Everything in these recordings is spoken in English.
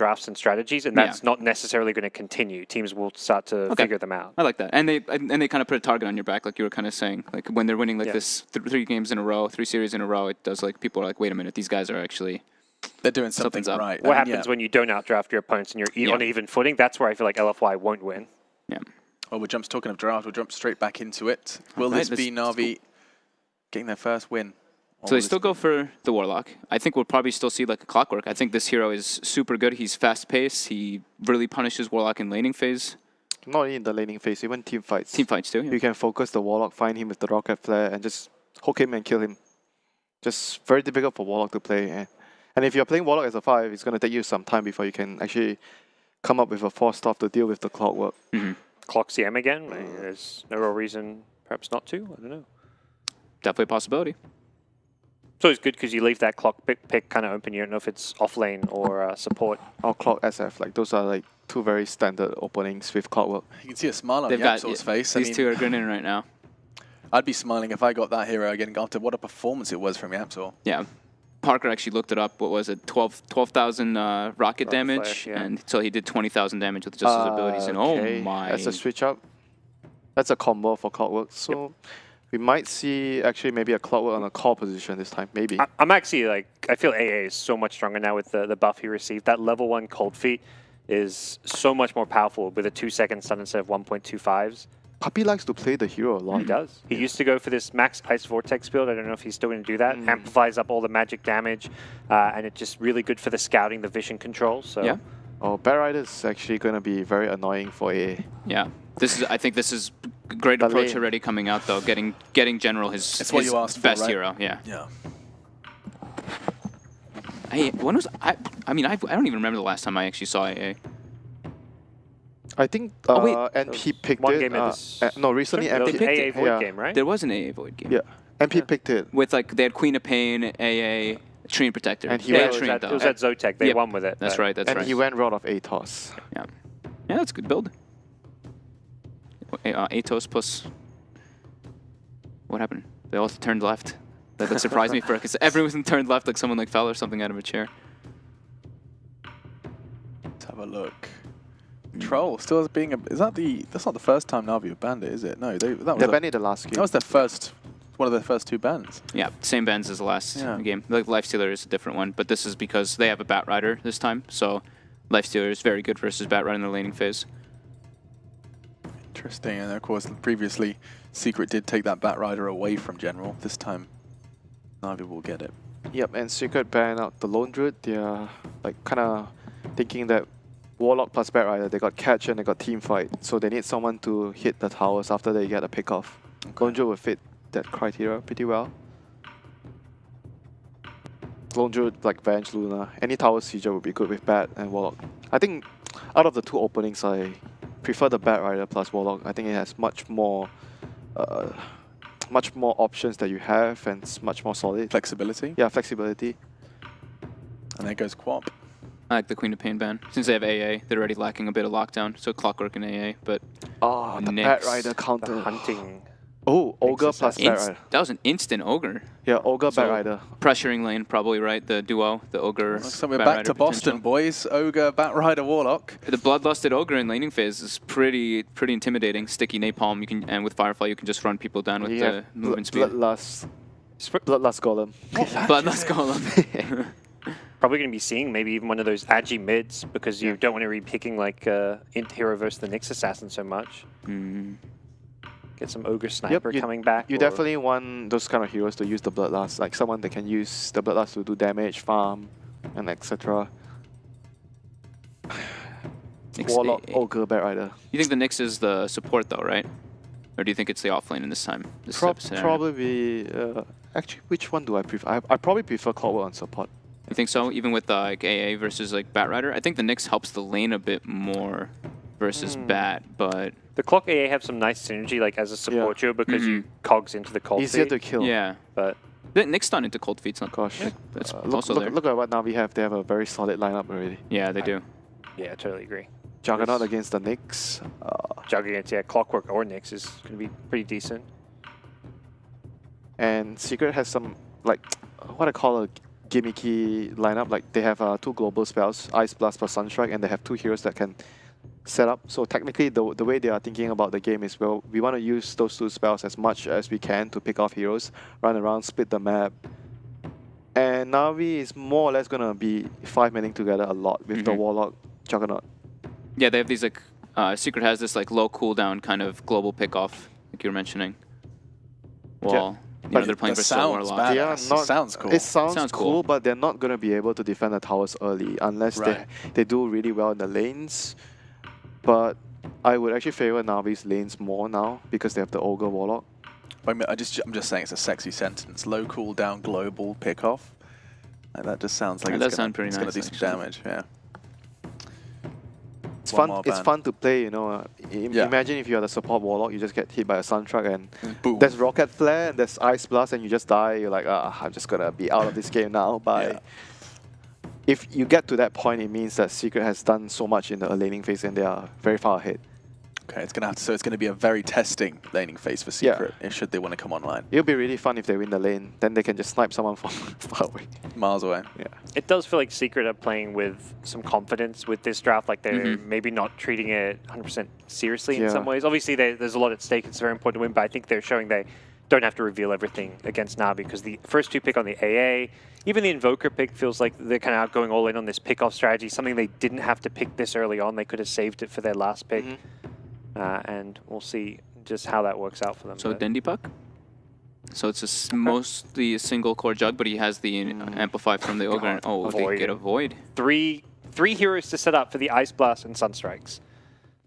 drafts and strategies, and that's not necessarily going to continue. Teams will start to figure them out. I like that, and they kind of put a target on your back, like you were kind of saying, like when they're winning like this 3 games in a row, 3 series in a row, it does like people are like, wait a minute, these guys are actually they're doing something right. What happens when you don't outdraft your opponents and you're on even footing? That's where I feel like LFY won't win. Yeah. Well, talking of draft, we'll jump straight back into it. Will this be NaVi getting their first win? So they still go for the Warlock. I think we'll probably still see like a Clockwork. I think this hero is super good. He's fast-paced. He really punishes Warlock in laning phase. Not in the laning phase, even team fights. Team fights too, yeah. You can focus the Warlock, find him with the Rocket Flare, and just hook him and kill him. Just very difficult for Warlock to play. And if you're playing Warlock as a 5, it's going to take you some time before you can actually come up with a 4-staff to deal with the Clockwork. Clock CM again? There's no real reason perhaps not to. I don't know. Definitely a possibility. So it's good because you leave that clock pick kind of open. You don't know if it's off lane or support. Or clock SF. Like those are like 2 very standard openings with Clockwork. You can see a smile on Yapsor's face. These 2 are grinning right now. I'd be smiling if I got that hero again after what a performance it was from Yapsor. Yeah. Parker actually looked it up. What was it? 12,000 rocket damage, flash, and so he did 20,000 damage with just his abilities. And oh my! That's a switch up. That's a combo for Clockwork. So we might see actually maybe a Clockwork on a core position this time. Maybe. I'm actually like I feel AA is so much stronger now with the buff he received. That level 1 Cold Feet is so much more powerful with a 2-second stun instead of 1.25s. Puppy likes to play the hero a lot. He does. He used to go for this max Ice Vortex build. I don't know if he's still going to do that. Amplifies up all the magic damage, and it's just really good for the scouting, the vision control. So. Yeah. Oh, Bat Rider is actually going to be very annoying for AA. Yeah. I think this is a great approach already coming out though. Getting General his best hero. Yeah. Yeah. Hey, when was I mean I don't even remember the last time I actually saw AA. I think NP picked one it. Game in this no, recently NP picked it. AA Void game, right? There was an AA Void game. Yeah, NP picked it. With like they had Queen of Pain, AA, Treant Protector. And he it was at Zotek. They won with it. That's right. That's right. And he went route of Atos. Yeah. Yeah, that's a good build. Atos plus. What happened? They all turned left. That surprised me because everyone turned left like someone like fell or something out of a chair. Let's have a look. Troll still as being that's not the first time NaVi have banned it, is it? No, they banned it the last game. That was their first, one of their first 2 bans. Yeah, same bans as the last game. Like Lifestealer is a different one, but this is because they have a Bat Rider this time, so Lifestealer is very good versus Bat Rider in the laning phase. Interesting, and of course previously Secret did take that Bat Rider away from General. This time NaVi will get it. Yep, and Secret banned out the Lone Druid. They're like kind of thinking that Warlock plus Bat Rider, they got catch and they got team fight, so they need someone to hit the towers after they get a pick off. Lone Druid will fit that criteria pretty well. Lone Druid like Venge Luna, any tower sieger would be good with Bat and Warlock. I think out of the 2 openings, I prefer the Bat Rider plus Warlock. I think it has much more options that you have and it's much more solid. Flexibility? Yeah, flexibility. And there goes Quap. I like the Queen of Pain ban. Since they have AA, they're already lacking a bit of lockdown, so Clockwork and AA, but the Bat Rider counter. The hunting. Oh, Ogre plus Bat Rider. That was an instant Ogre. Yeah, Ogre, Bat Rider. Pressuring lane, probably, right? The duo, the Ogre, So we're back to Boston, boys. Ogre, Bat Rider, Warlock. The Bloodlusted Ogre in laning phase is pretty intimidating. Sticky Napalm, and with Firefly, you can just run people down with the movement speed. Bloodlust Golem. Bloodlust Golem. Probably going to be seeing maybe even one of those Agi mids because you don't want to be picking like Int Hero versus the Nyx Assassin so much. Get some Ogre Sniper coming back. You definitely want those kind of heroes to use the Bloodlust, like someone that can use the Bloodlust to do damage, farm, and etc. Warlock, Ogre, Bat Rider. You think the Nyx is the support though, right? Or do you think it's the offlane in this time? Probably. Actually, which one do I prefer? I probably prefer Clockwork on support. You think so? Even with like AA versus like Bat Rider? I think the Nyx helps the lane a bit more versus Bat, but... The Clock AA have some nice synergy like as a support hero because you cogs into the cold feet. Easier to kill. Yeah. But the Nyx stun into cold feet's not... Gosh. That's also there. Look at what NaVi have. They have a very solid lineup already. Yeah, they do. Yeah, I totally agree. Juggernaut against the Nyx. Juggernaut, yeah, Clockwork or Nyx is going to be pretty decent. And Secret has some, like, what I call a gimmicky lineup. Like they have 2 global spells, Ice Blast plus Sunstrike, and they have 2 heroes that can set up. So technically, the way they are thinking about the game is, well, we want to use those 2 spells as much as we can to pick off heroes, run around, split the map. And NaVi is more or less going to be 5-manning together a lot with the Warlock Juggernaut. Yeah, they have these like, Secret has this like low cooldown kind of global pickoff, like you were mentioning. Well, you know, they're playing for Warlock. They are not, sounds cool. It sounds cool, but they're not going to be able to defend the towers early unless they do really well in the lanes. But I would actually favor NaVi's lanes more now because they have the Ogre Warlock. I mean, I'm just saying it's a sexy sentence. Low cooldown global pickoff. Like, that just sounds like it's going to do some damage. Yeah. It's fun. It's fun to play. You know. Imagine if you are the support Warlock, you just get hit by a Sunstrike and boom. There's Rocket Flare and there's Ice Blast and you just die. You're like, I'm just gonna be out of this game now. If you get to that point, it means that Secret has done so much in the laning phase and they are very far ahead. Okay, it's gonna be a very testing laning phase for Secret should they want to come online. It'll be really fun if they win the lane. Then they can just snipe someone from far away. Miles away. Yeah. It does feel like Secret are playing with some confidence with this draft. Like they're maybe not treating it 100% seriously in some ways. Obviously, there's a lot at stake. It's very important to win, but I think they're showing they don't have to reveal everything against NaVi because the first 2 pick on the AA, even the Invoker pick feels like they're kind of going all in on this pick-off strategy, something they didn't have to pick this early on. They could have saved it for their last pick. And we'll see just how that works out for them. So Dendy Puck? So it's mostly a single core jug, but he has the Amplify from the Ogre. Oh, they get a Void. Three heroes to set up for the Ice Blast and Sunstrikes.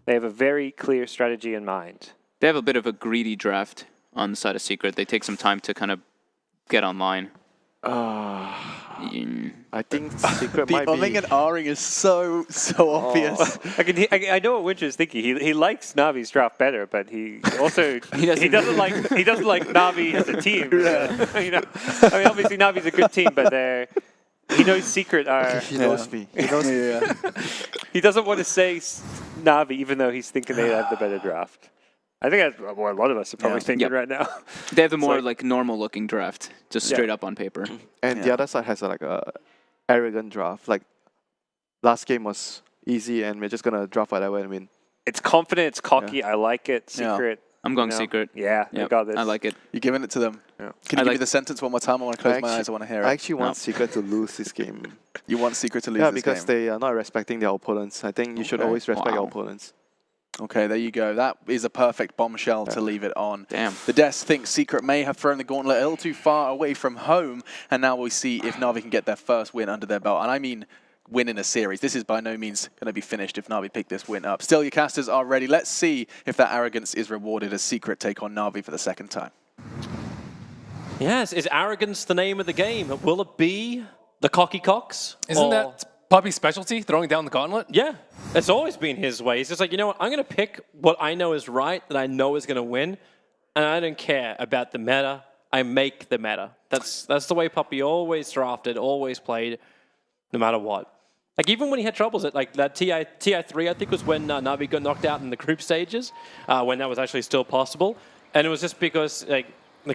They have a very clear strategy in mind. They have a bit of a greedy draft on the side of Secret. They take some time to kind of get online. I think Secret might be... The umming and ahhing is so obvious. I know what Winter is thinking. He likes NaVi's draft better, but he also he doesn't like NaVi as a team. You know, I mean, obviously NaVi's a good team, but he knows Secret are. He knows me. He knows me. He doesn't want to say NaVi, even though he's thinking they have the better draft. I think that's what a lot of us are probably thinking right now. They have the more like normal-looking draft, just straight up on paper. And the other side has like a arrogant draft. Like last game was easy, and we're just gonna draft whatever and win. It's confident. It's cocky. I like it. Secret. I'm going Secret. Yeah, I got this. I like it. You're giving it to them. Can you give me the sentence one more time? I want to close my eyes. I want to hear it. I actually want Secret to lose this game. You want Secret to lose this game? Yeah, because they are not respecting their opponents. I think you should always respect your opponents. Okay, there you go. That is a perfect bombshell to leave it on. Damn. The Desk thinks Secret may have thrown the gauntlet a little too far away from home, and now we'll see if NaVi can get their first win under their belt. And I mean win in a series. This is by no means going to be finished if NaVi pick this win up. Still, your casters are ready. Let's see if that arrogance is rewarded as Secret take on NaVi for the second time. Yes, is arrogance the name of the game? Will it be the cocky cocks? Isn't that Puppy's specialty, throwing down the gauntlet? Yeah, it's always been his way. He's just like, you know what, I'm going to pick what I know is right, that I know is going to win, and I don't care about the meta. I make the meta. That's the way Puppy always drafted, always played, no matter what. Like, even when he had troubles at, like, that TI3, I think, was when NaVi got knocked out in the group stages, when that was actually still possible. And it was just because, like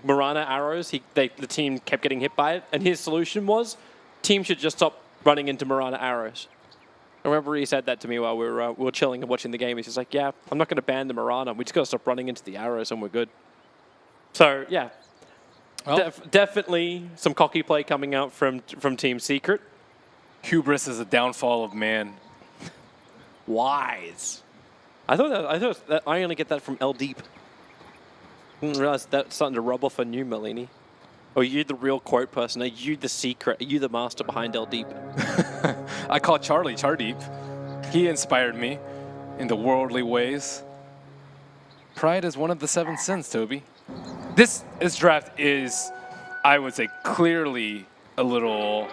Mirana arrows, the team kept getting hit by it, and his solution was, team should just stop running into Mirana arrows. I remember he said that to me while we were chilling and watching the game. He's just like, yeah, I'm not going to ban the Mirana. We just got to stop running into the arrows and we're good. So, yeah. Well, definitely some cocky play coming out from Team Secret. Hubris is a downfall of man. Wise. I thought that I only get that from L Deep. Didn't realize that's starting to rub off on you, Malini. Or are you the real quote person? Are you the secret? Are you the master behind L Deep? I call Charlie Chardeep. He inspired me in the worldly ways. Pride is one of the 7 sins, Toby. This draft is, I would say, clearly a little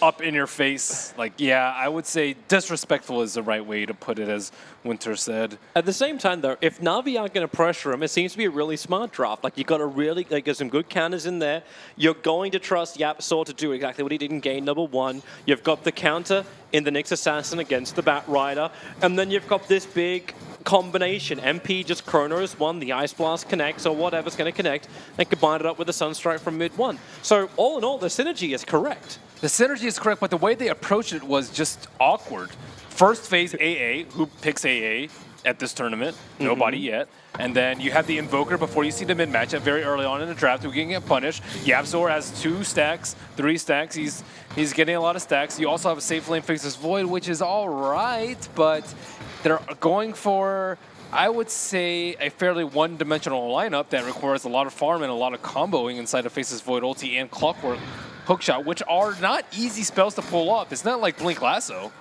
up in your face. Like, yeah, I would say disrespectful is the right way to put it, as Winter said. At the same time, though, if NaVi aren't going to pressure him, it seems to be a really smart draft. Like, you've got to really, like, there's some good counters in there. You're going to trust YapzOr to do exactly what he did in game number 1. You've got the counter in the Nyx Assassin against the Bat Rider. And then you've got this big combination. MP just chronos one, the Ice Blast connects, or whatever's going to connect, and combine it up with the Sunstrike from mid one. So all in all, the synergy is correct. The synergy is correct, but the way they approached it was just awkward. First phase AA, who picks AA at this tournament? Nobody yet. And then you have the Invoker before you see the mid matchup very early on in the draft who can get punished. YapzOr has 2 stacks, 3 stacks. He's getting a lot of stacks. You also have a safe lane Faceless Void, which is all right, but they're going for, I would say, a fairly one-dimensional lineup that requires a lot of farm and a lot of comboing inside of Faceless Void ulti and Clockwork Hookshot, which are not easy spells to pull off. It's not like Blink Lasso.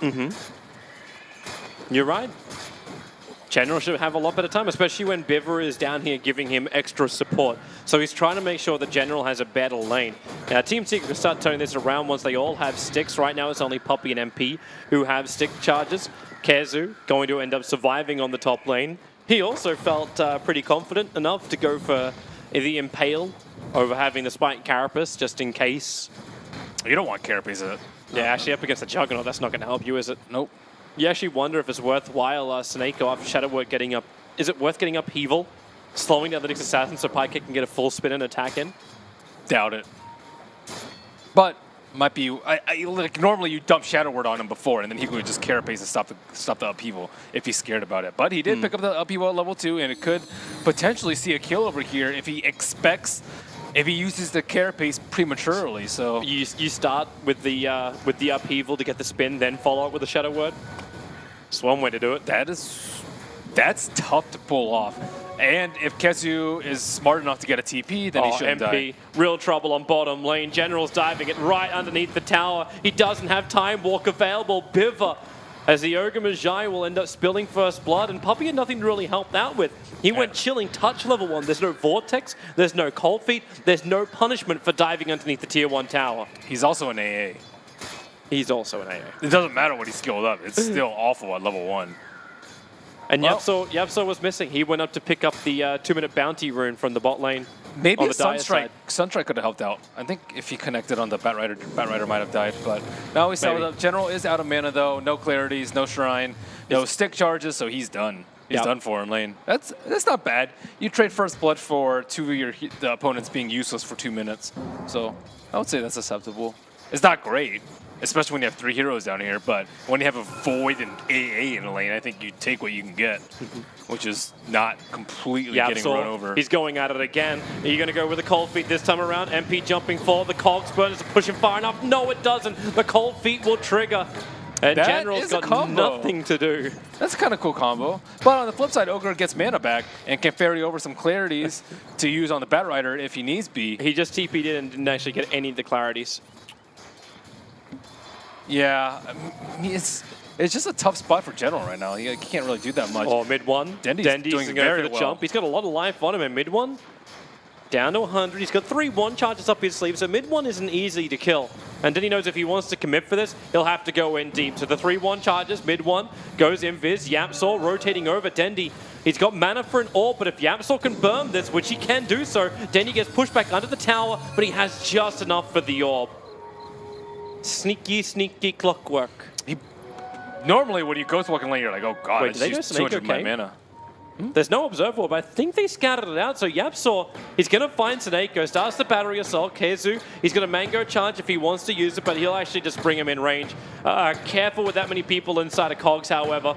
You're right. General should have a lot better time, especially when Biver is down here giving him extra support. So he's trying to make sure that General has a better lane. Now, Team Secret can start turning this around once they all have sticks. Right now, it's only Puppey and MP who have stick charges. Kezu going to end up surviving on the top lane. He also felt pretty confident enough to go for the Impale over having the Spike Carapace, just in case. You don't want Carapace. Yeah, actually, up against the Juggernaut, that's not going to help you, is it? Nope. You actually wonder if it's worthwhile Snake after Shadow Word getting up. Is it worth getting Upheaval? Slowing down the next assassin so Pyke can get a full spin and attack in? Doubt it. But might be like normally you dump Shadow Word on him before, and then he would just Carapace and stop the Upheaval if he's scared about it. But he did pick up the Upheaval at level 2, and it could potentially see a kill over here if he uses the Carapace prematurely. So you start with the Upheaval to get the spin, then follow up with the Shadow Word. It's one way to do it. That's tough to pull off. And if Kezu is smart enough to get a TP, then he shouldn't MP, die. real trouble on bottom lane. General's diving it right underneath the tower. He doesn't have Time Walk available. Biver, as the Ogre Magi will end up spilling first blood, and Puppey had nothing to really help out with. He went chilling touch level 1. There's no Vortex, there's no Cold Feet, there's no punishment for diving underneath the tier 1 tower. He's also an AA. He's also an AA. It doesn't matter what he's skilled up. It's still awful at level 1. And YapzOr was missing. He went up to pick up the 2-minute bounty rune from the bot lane. Maybe on a the Dire side. Sunstrike could have helped out. I think if he connected on the Batrider might have died. But now we saw the General is out of mana though. No clarities, no shrine, no stick charges, so he's done. He's done for in lane. That's not bad. You trade first blood for 2 of the opponents being useless for 2 minutes. So I would say that's acceptable. It's not great, especially when you have 3 heroes down here, but when you have a Void and AA in the lane, I think you take what you can get, which is not completely getting run over. He's going at it again. Are you going to go with the Cold Feet this time around? MP jumping forward. The Cogs Burners are pushing far enough. No, it doesn't. The Cold Feet will trigger. And that General's got nothing to do. That's a kind of cool combo. But on the flip side, Ogre gets mana back and can ferry over some clarities to use on the Batrider if he needs be. He just TP'd in and didn't actually get any of the clarities. Yeah, I mean, it's just a tough spot for General right now. He can't really do that much. Oh, mid one. Dendy's doing very for the well. jump. He's got a lot of life on him in mid one. Down to 100. He's got 3 1 charges up his sleeve, so mid one isn't easy to kill. And Dendy knows if he wants to commit for this, he'll have to go in deep. So the 3 1 charges, mid one goes Invis. YapzOr rotating over Dendy. He's got mana for an AWP, but if YapzOr can burn this, which he can do so, Dendy gets pushed back under the tower, but he has just enough for the AWP. Sneaky, sneaky Clockwork. Normally, when you ghost walk in lane, you're like, oh god, Wait, did they go just Snake 200 of my mana. There's no Observer, but I think they scattered it out. So YapzOr, he's going to find Snake, starts the Battery Assault. Kezu, he's going to Mango Charge if he wants to use it, but he'll actually just bring him in range. Careful with that many people inside of Cogs, however.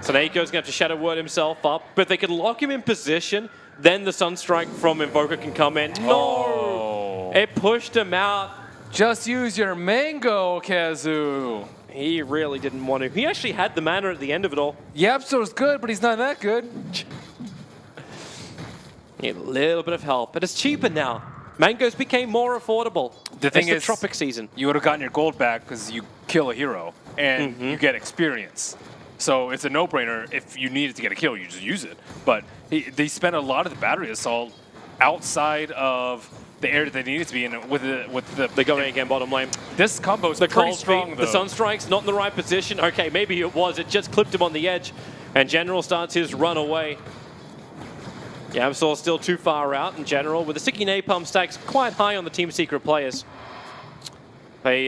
Snake's going to have to Shadow Word himself up, but if they can lock him in position, then the Sunstrike from Invoker can come in. No! It pushed him out. Just use your Mango, Kezu. He really didn't want to. He actually had the mana at the end of it all. YapzOr's good, but he's not that good. Need a little bit of help, but it's cheaper now. Mangoes became more affordable. The thing it's is, the tropic season. You would have gotten your gold back because you kill a hero and you get experience. So it's a no-brainer. If you needed to get a kill, you just use it. But they spent a lot of the Battery Assault outside of the area that they needed to be in with the They're going again bottom lane. This combo is the pretty Cold strong, Feet, though. the Sunstrike's not in the right position. Okay, maybe it was. It just clipped him on the edge. And General starts his run away. YapzOr still too far out in General, with the sticky napalm stacks quite high on the Team Secret players. They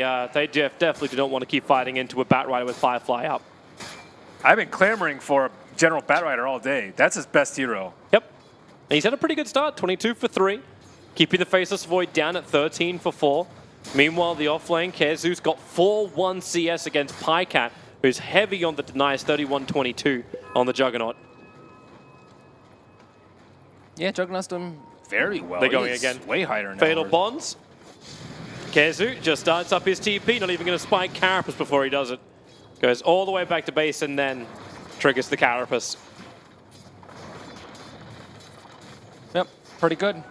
definitely do not want to keep fighting into a Batrider with Firefly up. I've been clamoring for General Batrider all day. That's his best hero. Yep. And he's had a pretty good start, 22 for 3. Keeping the Faceless Void down at 13 for 4. Meanwhile, the offlane, Kezu's got 4-1 CS against Pycat, who's heavy on the denies, 31-22 on the Juggernaut. Yeah, Juggernaut's doing very well. They're going He's again. way higher now. Fatal Bonds. Kezu just starts up his TP, not even going to spike Carapace before he does it. Goes all the way back to base and then triggers the Carapace. Yep, pretty good.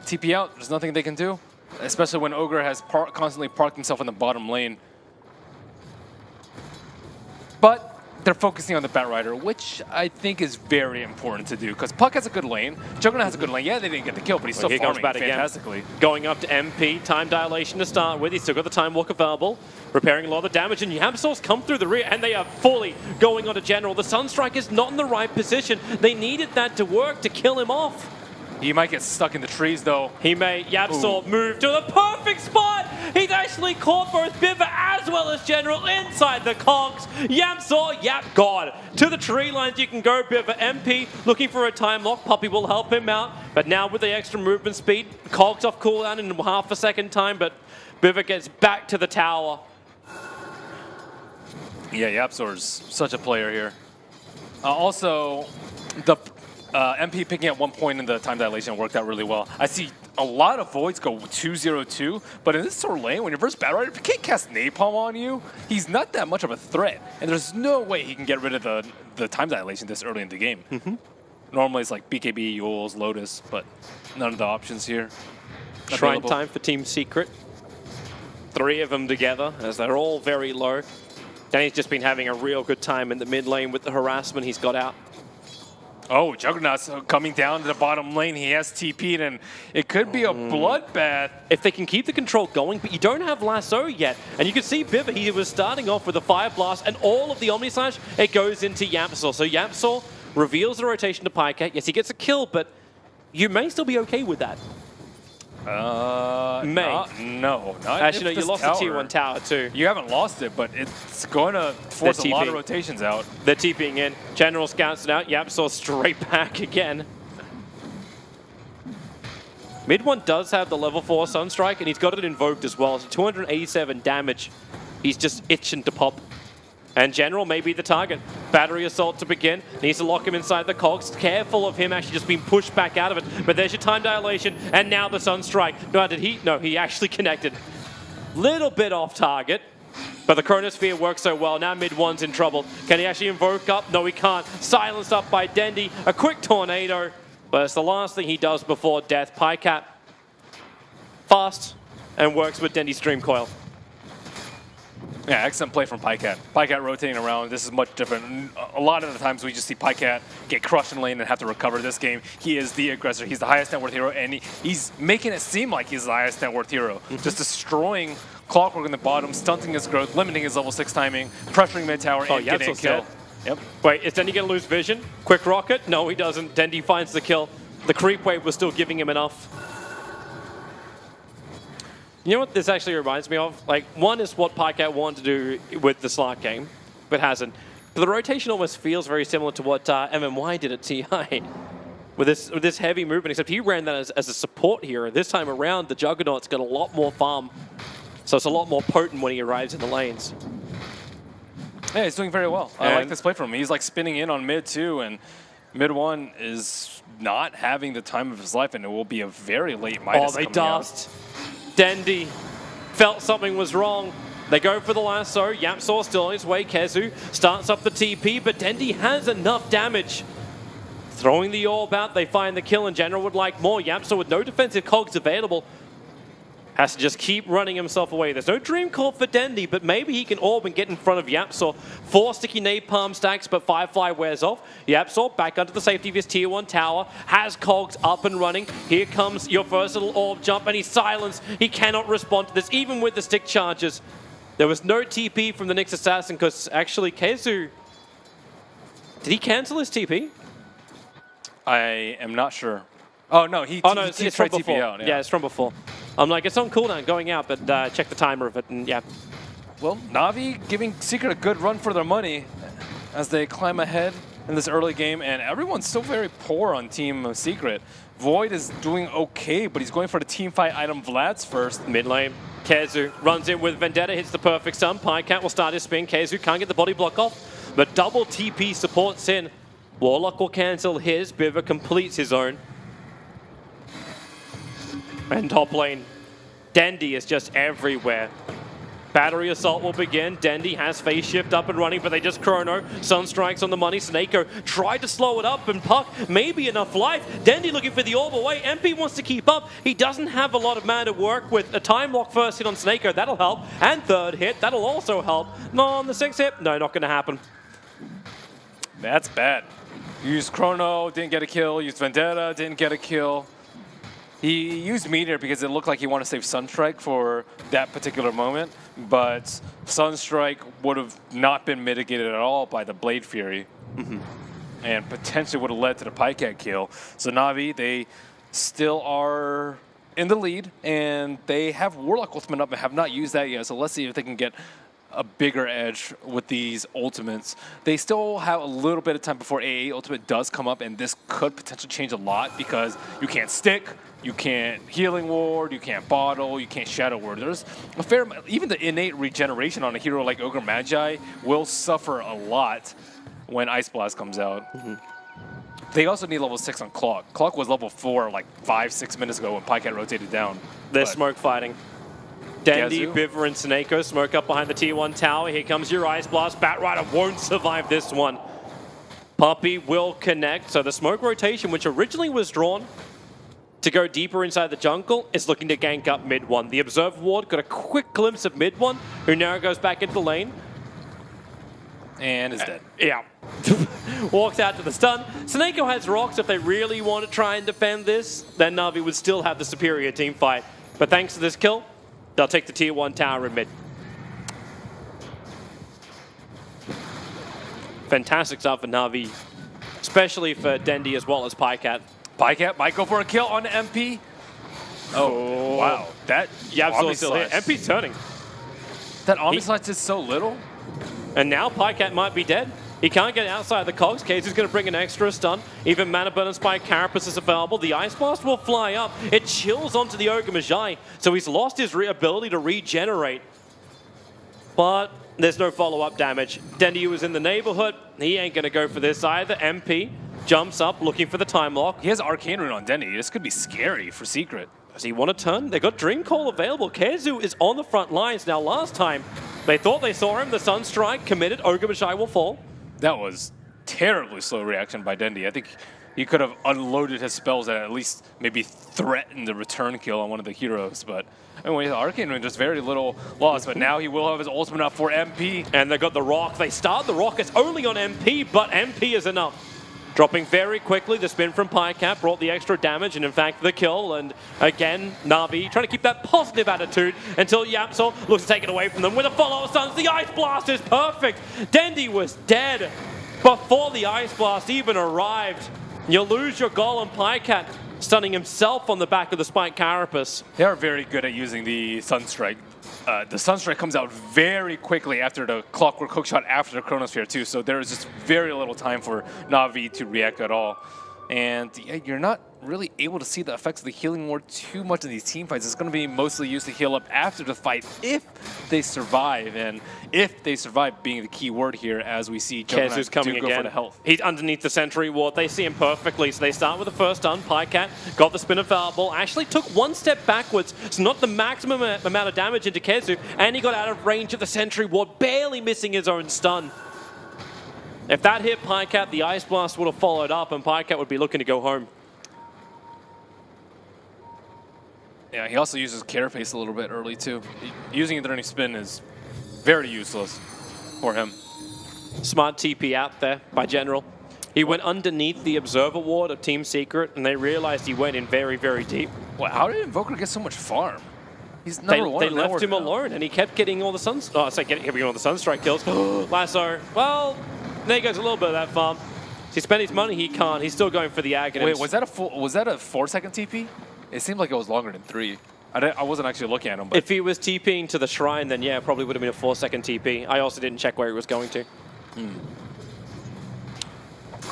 TP out, there's nothing they can do. Especially when Ogre has constantly parked himself in the bottom lane. But they're focusing on the Batrider, which I think is very important to do, because Puck has a good lane, Juggernaut has a good lane. Yeah, they didn't get the kill, but he's still farming fantastically. Again. Going up to MP, time dilation to start with. He's still got the Time Walk available, repairing a lot of the damage, and Yamsor's come through the rear, and they are fully going on to General. The Sunstrike is not in the right position. They needed that to work to kill him off. He might get stuck in the trees, though. He may. Yapsor move to the perfect spot. He's actually caught both Biver as well as General inside the cogs. Yapsor, God. To the tree lines you can go, Biver. MP looking for a time lock. Puppy will help him out. But now with the extra movement speed, cogs off cooldown in half a second time, but Biver gets back to the tower. Yeah, Yapsor's such a player here. Also, the MP picking at 1 point in the time dilation worked out really well. I see a lot of Voids go 2-0-2, but in this sort of lane, when you're versus Batrider, if he can't cast Napalm on you, he's not that much of a threat. And there's no way he can get rid of the time dilation this early in the game. Normally it's like BKB, Yules, Lotus, but none of the options here. Shrine time for Team Secret. 3 of them together, as they're all very low. Danny's just been having a real good time in the mid lane with the harassment he's got out. Oh, Juggernaut's coming down to the bottom lane. He has TP'd, and it could be a bloodbath. If they can keep the control going, but you don't have Lasso yet. And you can see Biver, he was starting off with a Fire Blast, and all of the Omnislash, it goes into Yapsor. So Yapsor reveals the rotation to Pycat. Yes, he gets a kill, but you may still be okay with that. No, not actually, no, you lost the tier 1 tower too. You haven't lost it, but it's going to force a lot of rotations out. They're TPing in. General scouts it out. Yapsor straight back again. Mid 1 does have the level 4 Sunstrike, and he's got it invoked as well. So 287 damage. He's just itching to pop. And General may be the target. Battery assault to begin. Needs to lock him inside the cogs. Careful of him actually just being pushed back out of it. But there's your time dilation. And now the Sunstrike. No, did he? No, he actually connected. Little bit off target. But the Chronosphere works so well. Now mid 1's in trouble. Can he actually invoke up? No, he can't. Silenced up by Dendy. A quick tornado. But it's the last thing he does before death. Pycat. Fast. And works with Dendy's Dream Coil. Yeah, excellent play from Pycat. Pycat rotating around. This is much different. A lot of the times we just see Pycat get crushed in lane and have to recover. This game, he is the aggressor. He's the highest net worth hero, and he's making it seem like he's the highest net worth hero. Just destroying Clockwork in the bottom, stunting his growth, limiting his level 6 timing, pressuring mid tower, and getting a kill. Yep. Wait, is Dendy going to lose vision? Quick rocket? No, he doesn't. Dendy finds the kill. The creep wave was still giving him enough. You know what this actually reminds me of? Like, one is what Pycat wanted to do with the slot game, but hasn't. But the rotation almost feels very similar to what MMY did at TI. With this heavy movement, except he ran that as a support hero. This time around, the Juggernaut's got a lot more farm. So it's a lot more potent when he arrives in the lanes. Yeah, he's doing very well. I like this play from him. He's like spinning in on mid 2, and mid 1 is not having the time of his life, and it will be a very late Midas. Oh, they dust. Dendy felt something was wrong. They go for the lasso. Yapsor still on his way. Kezu starts up the TP, but Dendy has enough damage. Throwing the orb out, they find the kill, and General would like more. Yapsor with no defensive cogs available has to just keep running himself away. There's no Dream Coil for Dendy, but maybe he can orb and get in front of Yapsor. 4 sticky napalm stacks, but Firefly wears off. Yapsor back under the safety of his tier 1 tower, has cogs up and running. Here comes your first little orb jump, and he's silenced. He cannot respond to this, even with the stick charges. There was no TP from the Nyx Assassin, because actually Kezu, did he cancel his TP? I am not sure. Oh, no, it's from before. TP out. Yeah, it's from before. I'm like, it's on cooldown going out, but check the timer of it, and yeah. Well, NaVi giving Secret a good run for their money as they climb ahead in this early game, and everyone's still very poor on Team Secret. Void is doing okay, but he's going for the team fight item Vlad's first. Mid lane, Kezu runs in with Vendetta, hits the perfect stun. Pycat will start his spin. Kezu can't get the body block off, but double TP supports in. Warlock will cancel his. Biver completes his own. And top lane, Dendi is just everywhere. Battery assault will begin. Dendi has phase shift up and running, but they just chrono. Sunstrike's on the money. Snako tried to slow it up, and Puck maybe enough life. Dendi looking for the orb away. MP wants to keep up. He doesn't have a lot of mana to work with. A time lock first hit on Snako, that'll help. And third hit, that'll also help. No, on the sixth hit, no, not going to happen. That's bad. Used Chrono, didn't get a kill. Used Vendetta, didn't get a kill. He used Meteor because it looked like he wanted to save Sunstrike for that particular moment, but Sunstrike would have not been mitigated at all by the Blade Fury, and potentially would have led to the Pycat kill. So NaVi, they still are in the lead, and they have Warlock Ultimate up and have not used that yet, so let's see if they can get a bigger edge with these ultimates. They still have a little bit of time before AA Ultimate does come up, and this could potentially change a lot because you can't stick, you can't Healing Ward, you can't Bottle, you can't Shadow Ward. There's a fair amount, even the innate regeneration on a hero like Ogre Magi will suffer a lot when Ice Blast comes out. They also need level 6 on Clock. Clock was level 4 like 5-6 minutes ago when Pycat rotated down. They're smoke fighting. Dendi, Biver, and Snako smoke up behind the T1 tower. Here comes your Ice Blast. Batrider won't survive this one. Puppey will connect. So the smoke rotation, which originally was drawn to go deeper inside the jungle, is looking to gank up mid one. The Observer Ward got a quick glimpse of mid one, who now goes back into the lane. And is dead. Yeah. Walks out to the stun. Snako has rocks. If they really want to try and defend this, then NaVi would still have the superior team fight. But thanks to this kill, they'll take the tier 1 tower in mid. Fantastic stuff for NaVi, especially for Dendi as well as Pycat. Pycat might go for a kill on the MP. Oh, wow. That absolutely still hit. MP's turning. That Omni Slash is so little. And now Pycat might be dead. He can't get outside the cogs. Kazu's going to bring an extra stun. Even Mana Burn and Spike Carapace is available. The Ice Blast will fly up. It chills onto the Ogre Magi, so he's lost his ability to regenerate. But there's no follow-up damage. Dendi was in the neighborhood. He ain't going to go for this either. MP jumps up looking for the time lock. He has Arcane Rune on Dendi. This could be scary for Secret. Does he want to turn? They got Dream Call available. Kazu is on the front lines. Now last time, they thought they saw him. The Sunstrike committed. Ogre Magi will fall. That was terribly slow reaction by Dendi. I think he could have unloaded his spells and at least maybe threatened the return kill on one of the heroes. But anyway, the Arcane Rune just very little loss. But now he will have his ultimate up for MP. And they got the Rock. They start the Rock. It's only on MP, but MP is enough. Dropping very quickly, the spin from Pycat brought the extra damage and in fact the kill. And again, NaVi trying to keep that positive attitude until Yapsol looks to take it away from them with a follow-up stun. The Ice Blast is perfect. Dendi was dead before the Ice Blast even arrived. You lose your Golem. Pycat stunning himself on the back of the Spike Carapace. They are very good at using the Sunstrike. The Sunstrike comes out very quickly after the Clockwork Hookshot, after the Chronosphere too, so there is just very little time for NaVi to react at all. And yeah, you're not really able to see the effects of the Healing Ward too much in these team fights. It's going to be mostly used to heal up after the fight if they survive, and if they survive being the key word here as we see Kezu's coming go again. for the health. He's underneath the Sentry Ward. They see him perfectly, so they start with the first stun. Pycat got the spin available, actually took one step backwards, so not the maximum amount of damage into Kezu, and he got out of range of the Sentry Ward, barely missing his own stun. If that hit Pycat, the Ice Blast would have followed up, and Pycat would be looking to go home. Yeah, he also uses Carapace a little bit early too. Using it during spin is very useless for him. Smart TP out there by General. He went underneath the Observer Ward of Team Secret, and they realized he went in very, very deep. Well, how did Invoker get so much farm? He's number one. They left him alone, and he kept getting all the getting all the Sunstrike kills. Lasso. Well, there goes a little bit of that farm. He spent his money. He can't. He's still going for the Aghanim's. Wait, was that a 4-second TP? It seemed like it was longer than 3. I wasn't actually looking at him. But if he was TPing to the shrine, then yeah, probably would have been a 4-second TP. I also didn't check where he was going to.